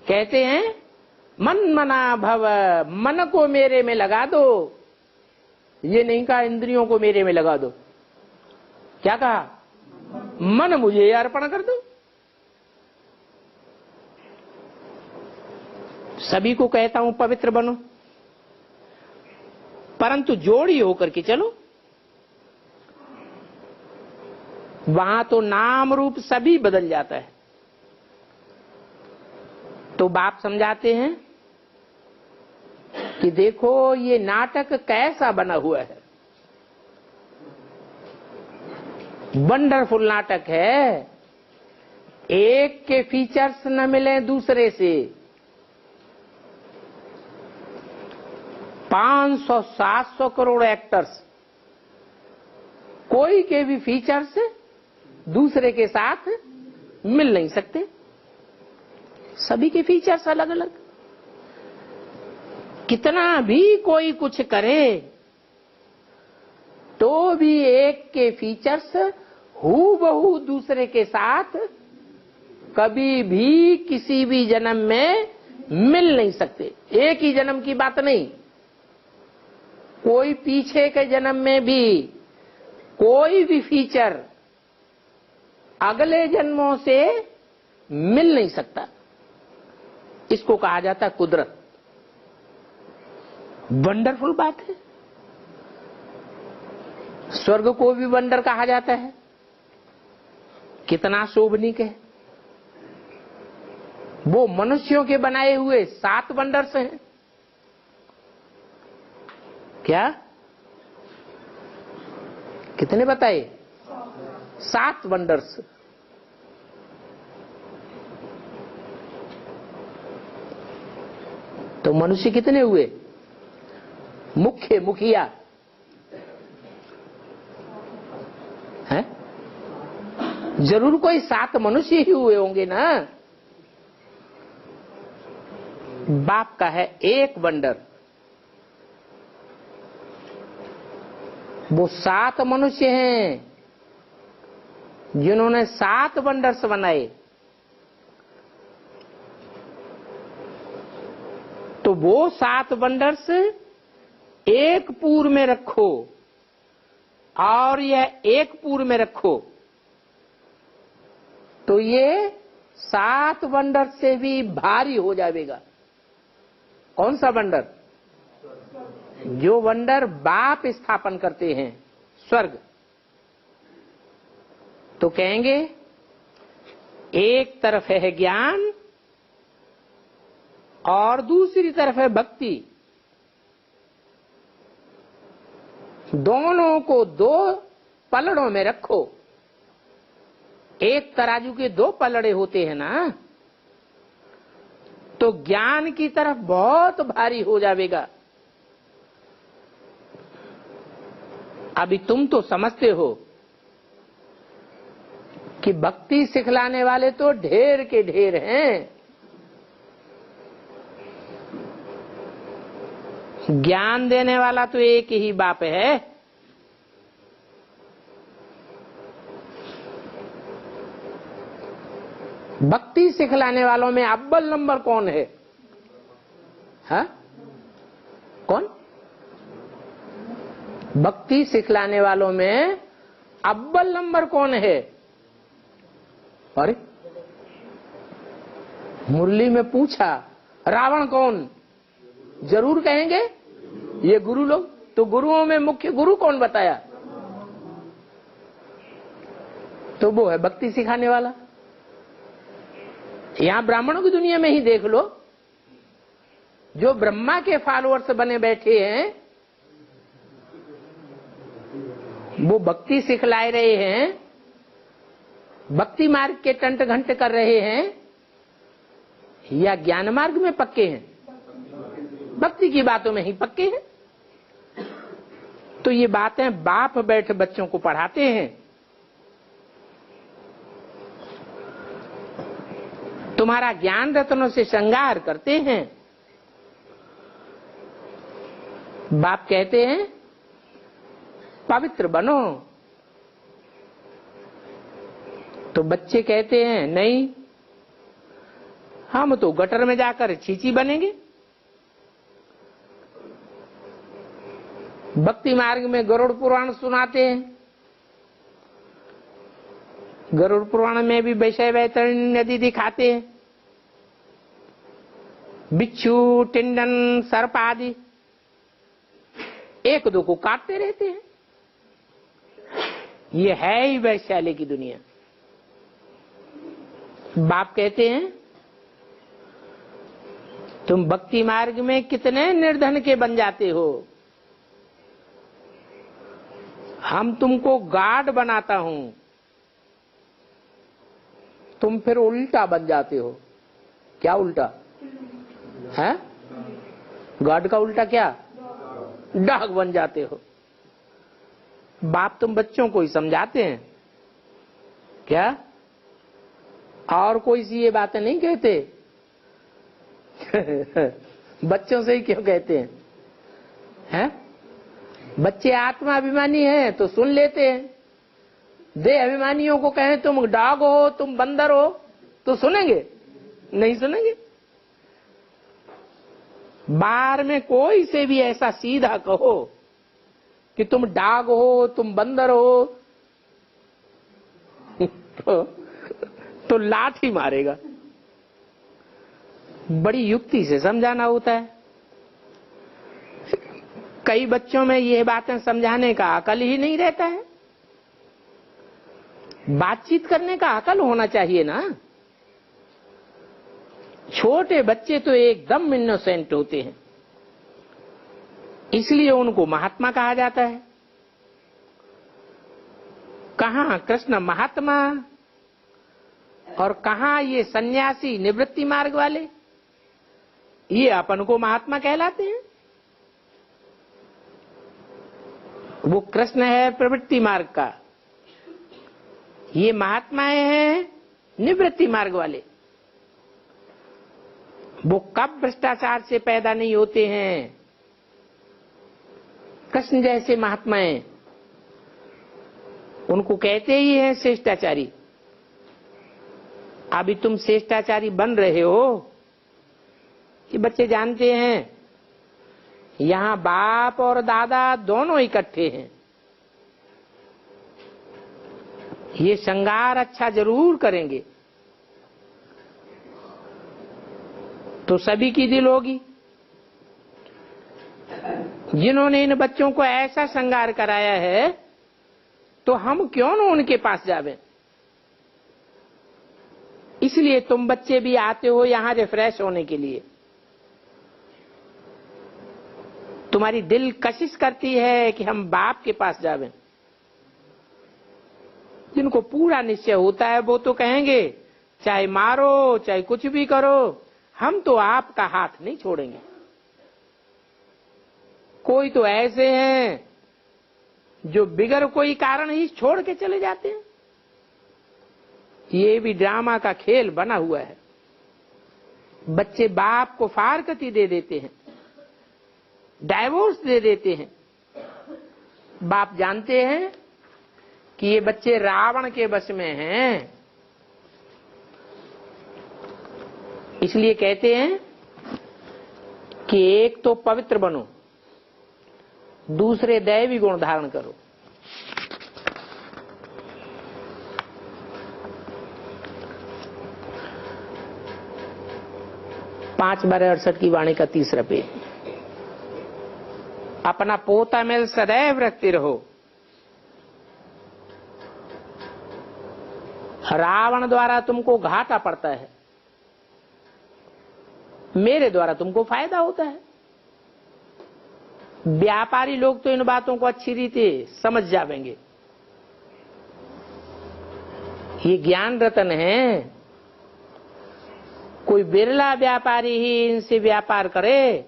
कहते हैं मन मना भव, मन को मेरे में लगा दो। ये नहीं कहा इंद्रियों को मेरे में लगा दो। क्या कहा? मन मुझे अर्पण कर दो। सभी को कहता हूं पवित्र बनो, परंतु जोड़ी होकर के चलो। वहां तो नाम रूप सभी बदल जाता है। तो बाप समझाते हैं कि देखो ये नाटक कैसा बना हुआ है। वंडरफुल नाटक है। एक के फीचर्स न मिले दूसरे से। 500-700 करोड़ एक्टर्स, कोई के भी फीचर्स दूसरे के साथ मिल नहीं सकते। सभी के फीचर्स अलग अलग। कितना भी कोई कुछ करे तो भी एक के फीचर्स हूबहू दूसरे के साथ कभी भी किसी भी जन्म में मिल नहीं सकते। एक ही जन्म की बात नहीं, कोई पीछे के जन्म में भी कोई भी फीचर अगले जन्मों से मिल नहीं सकता। इसको कहा जाता है कुदरत। वंडरफुल बात है। स्वर्ग को भी वंडर कहा जाता है। कितना शोभनीक है। वो मनुष्यों के बनाए हुए 7 वंडर्स हैं। क्या? कितने बताए? 7 वंडर्स। तो मनुष्य कितने हुए? मुखिया हैं? जरूर कोई 7 मनुष्य ही हुए होंगे ना। बाप का है 1 वंडर, वो 7 मनुष्य हैं जिन्होंने 7 वंडर्स बनाए। तो वो 7 वंडर्स एक पूर में रखो और यह एक पूर में रखो, तो ये 7 वंडर से भी भारी हो जाएगा। कौन सा वंडर? जो वंडर बाप स्थापन करते हैं, स्वर्ग। तो कहेंगे एक तरफ है ज्ञान और दूसरी तरफ है भक्ति। दोनों को 2 पलड़ों में रखो। एक तराजू के 2 पलड़े होते हैं ना, तो ज्ञान की तरफ बहुत भारी हो जाएगा। अभी तुम तो समझते हो कि भक्ति सिखलाने वाले तो ढेर के ढेर हैं, ज्ञान देने वाला तो एक ही बाप है। भक्ति सिखलाने वालों में अव्वल नंबर कौन है? हाँ? कौन? भक्ति सिखलाने वालों में अव्वल नंबर कौन है? अरे मुरली में पूछा रावण कौन? जरूर कहेंगे ये गुरु लोग। तो गुरुओं में मुख्य गुरु कौन बताया? तो वो है भक्ति सिखाने वाला। यहां ब्राह्मणों की दुनिया में ही देख लो, जो ब्रह्मा के फॉलोअर्स बने बैठे हैं वो भक्ति सिखलाए रहे हैं, भक्ति मार्ग के टंट घंट कर रहे हैं, या ज्ञान मार्ग में पक्के हैं? भक्ति की बातों में ही पक्के हैं। तो ये बातें बाप बैठ बच्चों को पढ़ाते हैं। तुम्हारा ज्ञान रत्नों से श्रृंगार करते हैं। बाप कहते हैं पवित्र बनो, तो बच्चे कहते हैं नहीं, हम तो गटर में जाकर चीची बनेंगे। भक्ति मार्ग में गरुड़ पुराण सुनाते हैं। गरुड़ पुराण में भी वैशय वैतरणी नदी दिखाते हैं, बिच्छू टिंडन सर्प आदि 1-2 को काटते रहते हैं। ये है ही वैशाली की दुनिया। बाप कहते हैं तुम भक्ति मार्ग में कितने निर्धन के बन जाते हो, हम तुमको गार्ड बनाता हूं, तुम फिर उल्टा बन जाते हो। क्या उल्टा है? गार्ड का उल्टा क्या? डाक बन जाते हो। बाप तुम बच्चों को ही समझाते हैं क्या? और कोई सी ये बातें नहीं कहते? बच्चों से ही क्यों कहते हैं? हैं? बच्चे आत्मा अभिमानी हैं तो सुन लेते हैं। देह अभिमानियों को कहें तुम डॉग हो, तुम बंदर हो, तो सुनेंगे? नहीं सुनेंगे। बाहर में कोई से भी ऐसा सीधा कहो कि तुम डॉग हो, तुम बंदर हो, तो लाठी मारेगा। बड़ी युक्ति से समझाना होता है। कई बच्चों में ये बातें समझाने का अकल ही नहीं रहता है। बातचीत करने का अकल होना चाहिए ना। छोटे बच्चे तो एकदम इनोसेंट होते हैं, इसलिए उनको महात्मा कहा जाता है। कहां कृष्ण महात्मा और कहां ये सन्यासी निवृत्ति मार्ग वाले, ये अपन को महात्मा कहलाते हैं। वो कृष्ण है प्रवृत्ति मार्ग का, ये महात्माएं हैं निवृत्ति मार्ग वाले। वो कब भ्रष्टाचार से पैदा नहीं होते हैं, कृष्ण जैसे महात्माएं, उनको कहते ही हैं श्रेष्ठाचारी। अभी तुम श्रेष्ठाचारी बन रहे हो कि बच्चे जानते हैं यहां बाप और दादा दोनों इकट्ठे हैं। ये श्रृंगार अच्छा जरूर करेंगे तो सभी की दिल होगी। जिन्होंने इन बच्चों को ऐसा श्रृंगार कराया है तो हम क्यों न उनके पास जावें। इसलिए तुम बच्चे भी आते हो यहां रिफ्रेश होने के लिए। तुम्हारी दिल कशिश करती है कि हम बाप के पास जावें। जिनको पूरा निश्चय होता है वो तो कहेंगे चाहे मारो चाहे कुछ भी करो, हम तो आपका हाथ नहीं छोड़ेंगे। कोई तो ऐसे हैं जो बिगर कोई कारण ही छोड़ के चले जाते हैं। ये भी ड्रामा का खेल बना हुआ है। बच्चे बाप को फारकती दे देते हैं, डाइवोर्स दे देते हैं। बाप जानते हैं कि ये बच्चे रावण के वश में हैं, इसलिए कहते हैं कि एक तो पवित्र बनो, दूसरे दैवी गुण धारण करो। पांच बारह 68 की वाणी का तीसरा पेज। अपना पोता मेल सदैव रखते रहो। रावण द्वारा तुमको घाटा पड़ता है, मेरे द्वारा तुमको फायदा होता है। व्यापारी लोग तो इन बातों को अच्छी रीति समझ जावेंगे। ये ज्ञान रतन है। कोई बिरला व्यापारी ही इनसे व्यापार करे।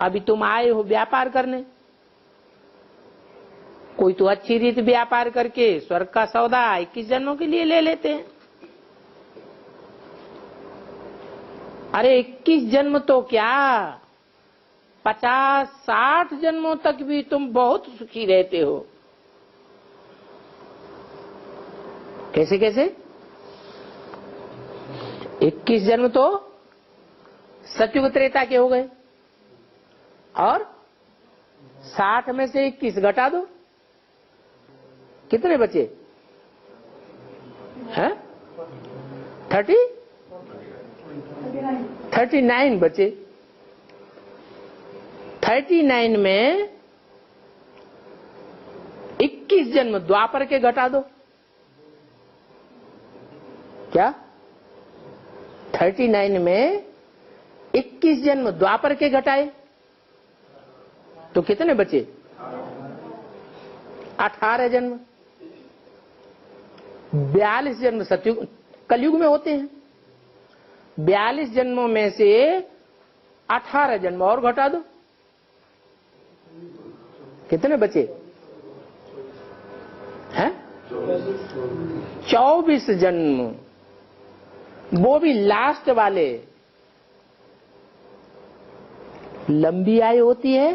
अभी तुम आए हो व्यापार करने, कोई तो अच्छी रीति व्यापार करके स्वर्ग का सौदा 21 जन्मों के लिए ले लेते हैं। अरे 21 जन्म तो क्या, 50-60 जन्मों तक भी तुम बहुत सुखी रहते हो। कैसे कैसे 21 जन्म तो सतयुग त्रेता के हो गए, और 60 में से 21 घटा दो, कितने बचे हैं? 39 बचे। 39 में 21 जन्म द्वापर के घटा दो। क्या 39 में 21 जन्म द्वापर के घटाए तो कितने बचे? 18 जन्म। 42 जन्म सतयुग कलयुग में होते हैं। 42 जन्मों में से 18 जन्म और घटा दो, कितने बचे हैं? 24 जन्म, वो भी लास्ट वाले। लंबी आयु होती है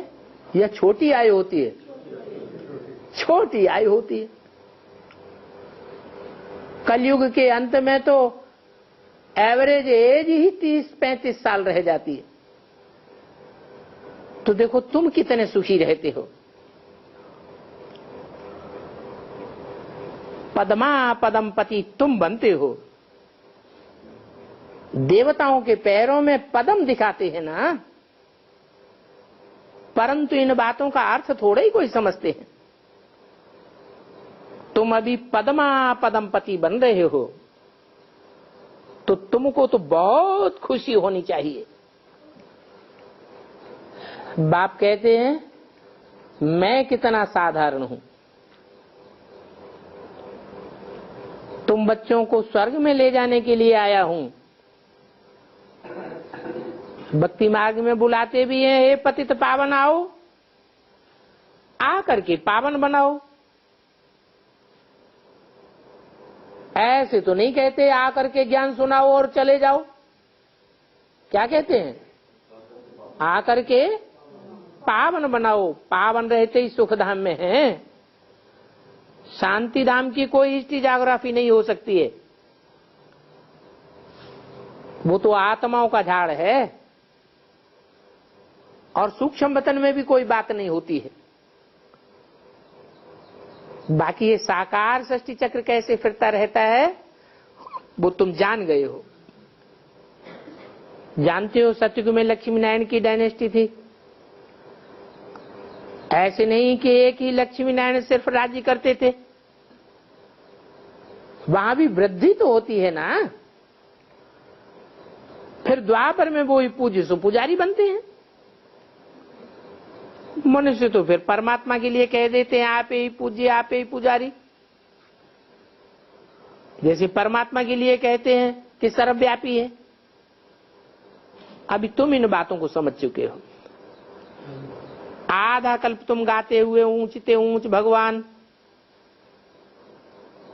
या छोटी आयु होती है? छोटी आयु होती है। कलयुग के अंत में तो एवरेज एज ही 30-35 साल रह जाती है। तो देखो तुम कितने सुखी रहते हो। पद्मा पदम पति तुम बनते हो। देवताओं के पैरों में पदम दिखाते हैं ना, परंतु इन बातों का अर्थ थोड़ा ही कोई समझते हैं। तुम अभी पद्मा पदम पति बन रहे हो तो तुमको तो बहुत खुशी होनी चाहिए। बाप कहते हैं मैं कितना साधारण हूं, तुम बच्चों को स्वर्ग में ले जाने के लिए आया हूं। भक्ति मार्ग में बुलाते भी हैं, हे पतित पावन आओ, आ करके पावन बनाओ। ऐसे तो नहीं कहते आ करके ज्ञान सुनाओ और चले जाओ। क्या कहते हैं? आ करके पावन बनाओ। पावन रहते ही सुख धाम में हैं। शांति धाम की कोई हिस्ट्री ज्योग्राफी नहीं हो सकती है, वो तो आत्माओं का झाड़ है और सूक्ष्म वतन में भी कोई बात नहीं होती है। बाकी ये साकार सृष्टि चक्र कैसे फिरता रहता है वो तुम जान गए हो। जानते हो सतयुग में लक्ष्मी नारायण की डायनेस्टी थी। ऐसे नहीं कि एक ही लक्ष्मी नारायण सिर्फ राज्य करते थे, वहां भी वृद्धि तो होती है ना। फिर द्वापर में वो ही पूज्य सो पुजारी बनते हैं। मनुष्य तो फिर परमात्मा के लिए कह देते हैं आप ही पूज्य आप ही पुजारी। जैसे परमात्मा के लिए कहते हैं कि सर्वव्यापी है। अभी तुम इन बातों को समझ चुके हो। आधा कल्प तुम गाते हुए ऊंचते ऊंच भगवान,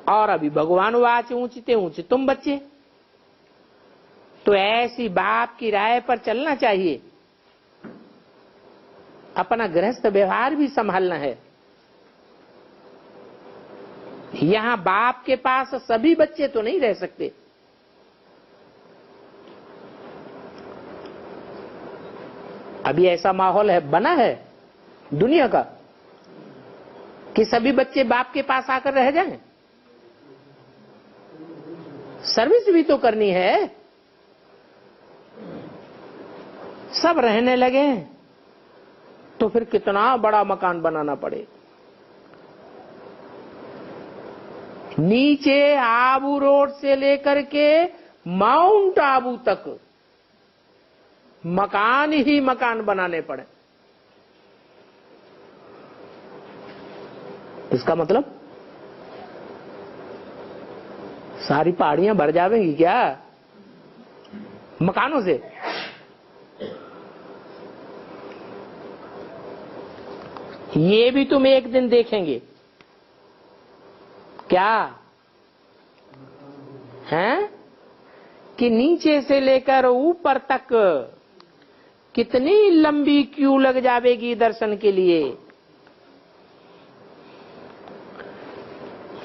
और अभी भगवान वाच ऊंचते ऊंच तुम बच्चे। तो ऐसी बाप की राय पर चलना चाहिए। अपना गृहस्थ व्यवहार भी संभालना है। यहां बाप के पास सभी बच्चे तो नहीं रह सकते। अभी ऐसा माहौल है, बना है दुनिया का कि सभी बच्चे बाप के पास आकर रह जाएं। सर्विस भी तो करनी है। सब रहने लगे तो फिर कितना बड़ा मकान बनाना पड़े। नीचे आबू रोड से लेकर के माउंट आबू तक मकान ही मकान बनाने पड़े। इसका मतलब सारी पहाड़ियां भर जाएंगी क्या मकानों से? ये भी तुम एक दिन देखेंगे। क्या है कि नीचे से लेकर ऊपर तक कितनी लंबी क्यू लग जाएगी दर्शन के लिए।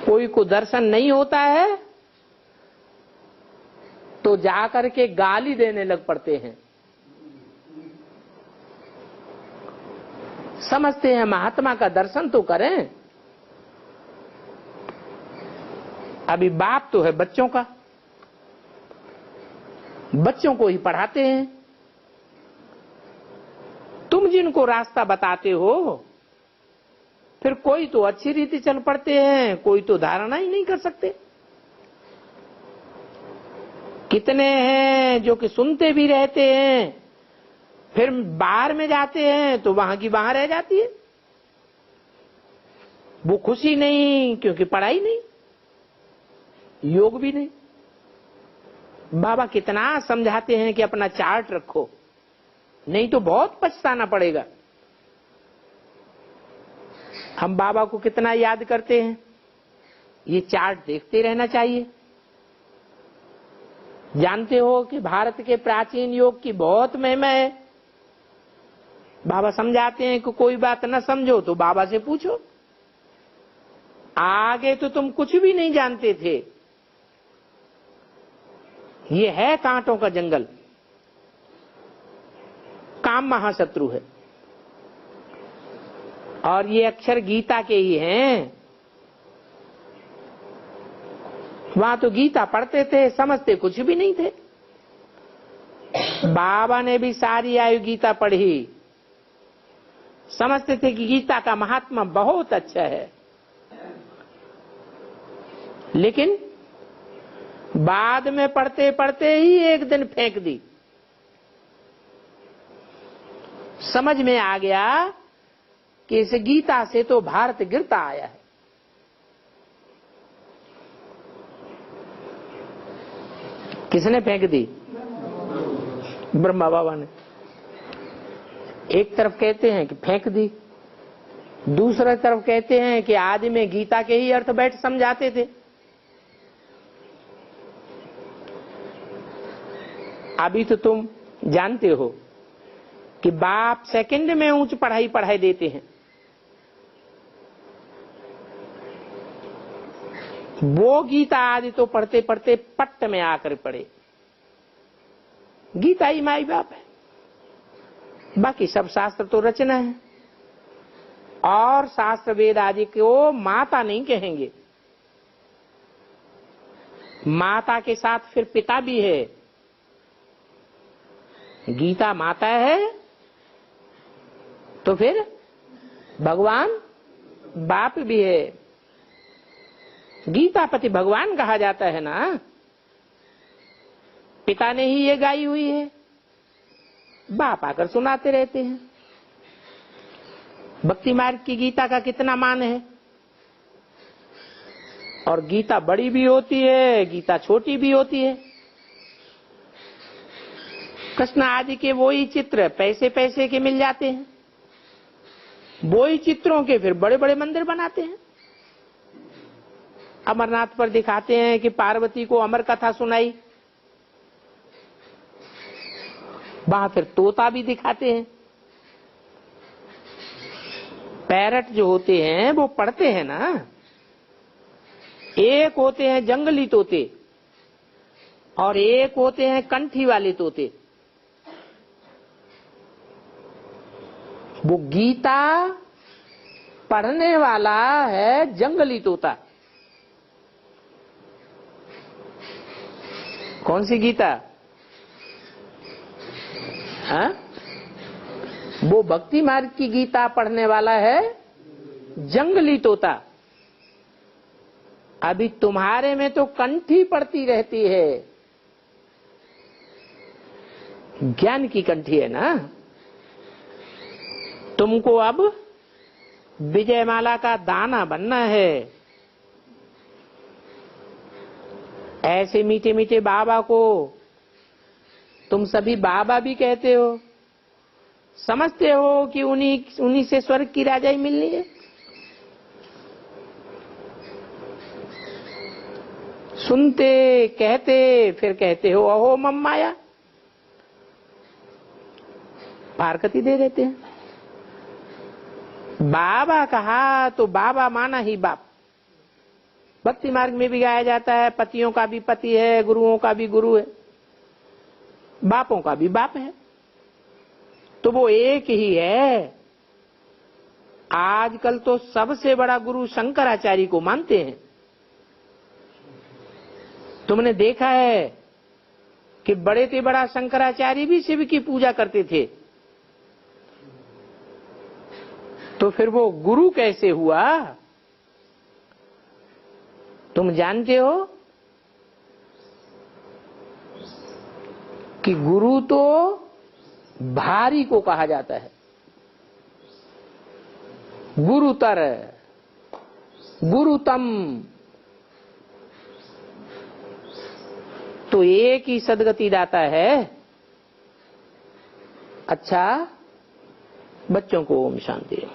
कोई को दर्शन नहीं होता है तो जाकर के गाली देने लग पड़ते हैं। समझते हैं महात्मा का दर्शन तो करें। अभी बाप तो है बच्चों का, बच्चों को ही पढ़ाते हैं। तुम जिनको रास्ता बताते हो फिर कोई तो अच्छी रीति चल पड़ते हैं, कोई तो धारणा ही नहीं कर सकते। कितने हैं जो कि सुनते भी रहते हैं, फिर बाहर में जाते हैं तो वहां की वहां रह जाती है। वो खुशी नहीं, क्योंकि पढ़ाई नहीं, योग भी नहीं। बाबा कितना समझाते हैं कि अपना चार्ट रखो, नहीं तो बहुत पछताना पड़ेगा। हम बाबा को कितना याद करते हैं, ये चार्ट देखते रहना चाहिए। जानते हो कि भारत के प्राचीन योग की बहुत महिमा है। बाबा समझाते हैं कि कोई बात न समझो तो बाबा से पूछो। आगे तो तुम कुछ भी नहीं जानते थे। ये है कांटों का जंगल। काम महाशत्रु है और ये अक्षर गीता के ही हैं। वहां तो गीता पढ़ते थे, समझते कुछ भी नहीं थे। बाबा ने भी सारी आयु गीता पढ़ी, समझते थे कि गीता का महात्मा बहुत अच्छा है। लेकिन बाद में पढ़ते पढ़ते ही एक दिन फेंक दी। समझ में आ गया कि इस गीता से तो भारत गिरता आया है। किसने फेंक दी? ब्रह्मा बाबा ने। एक तरफ कहते हैं कि फेंक दी, दूसरी तरफ कहते हैं कि आदि में गीता के ही अर्थ बैठ समझाते थे। अभी तो तुम जानते हो कि बाप सेकंड में ऊंच पढ़ाई देते हैं। वो गीता आदि तो पढ़ते पढ़ते पट्ट में आकर पढ़े। गीता ही माई बाप है, बाकी सब शास्त्र तो रचना है। और शास्त्र वेद आदि को माता नहीं कहेंगे, माता के साथ फिर पिता भी है। गीता माता है तो फिर भगवान बाप भी है। गीतापति भगवान कहा जाता है ना, पिता ने ही ये गाई हुई है, बाप आकर सुनाते रहते हैं। भक्ति मार्ग की गीता का कितना मान है। और गीता बड़ी भी होती है, गीता छोटी भी होती है। कृष्ण आदि के वही चित्र पैसे पैसे के मिल जाते हैं, वही चित्रों के फिर बड़े बड़े मंदिर बनाते हैं। अमरनाथ पर दिखाते हैं कि पार्वती को अमर कथा सुनाई, वहां फिर तोता भी दिखाते हैं। पैरट जो होते हैं वो पढ़ते हैं ना, एक होते हैं जंगली तोते और एक होते हैं कंठी वाले तोते। वो गीता पढ़ने वाला है जंगली तोता। कौन सी गीता? हाँ? वो भक्ति मार्ग की गीता पढ़ने वाला है जंगली तोता। अभी तुम्हारे में तो कंठी पड़ती रहती है, ज्ञान की कंठी है ना। तुमको अब विजयमाला का दाना बनना है। ऐसे मीठे मीठे बाबा को तुम सभी बाबा भी कहते हो, समझते हो कि उन्हीं से स्वर्ग की राजाई मिलनी है। सुनते कहते फिर कहते हो अहो मम माया, फारकती दे देते हैं। बाबा कहा तो बाबा माना ही बाप। भक्ति मार्ग में भी गाया जाता है, पतियों का भी पति है, गुरुओं का भी गुरु है, बापों का भी बाप है, तो वो एक ही है। आजकल तो सबसे बड़ा गुरु शंकराचार्य को मानते हैं। तुमने देखा है कि बड़े से बड़ा शंकराचार्य भी शिव की पूजा करते थे, तो फिर वो गुरु कैसे हुआ? तुम जानते हो कि गुरु तो भारी को कहा जाता है, गुरुतर, गुरुतम। तो एक ही सदगति दाता है। अच्छा, बच्चों को ओम शांति।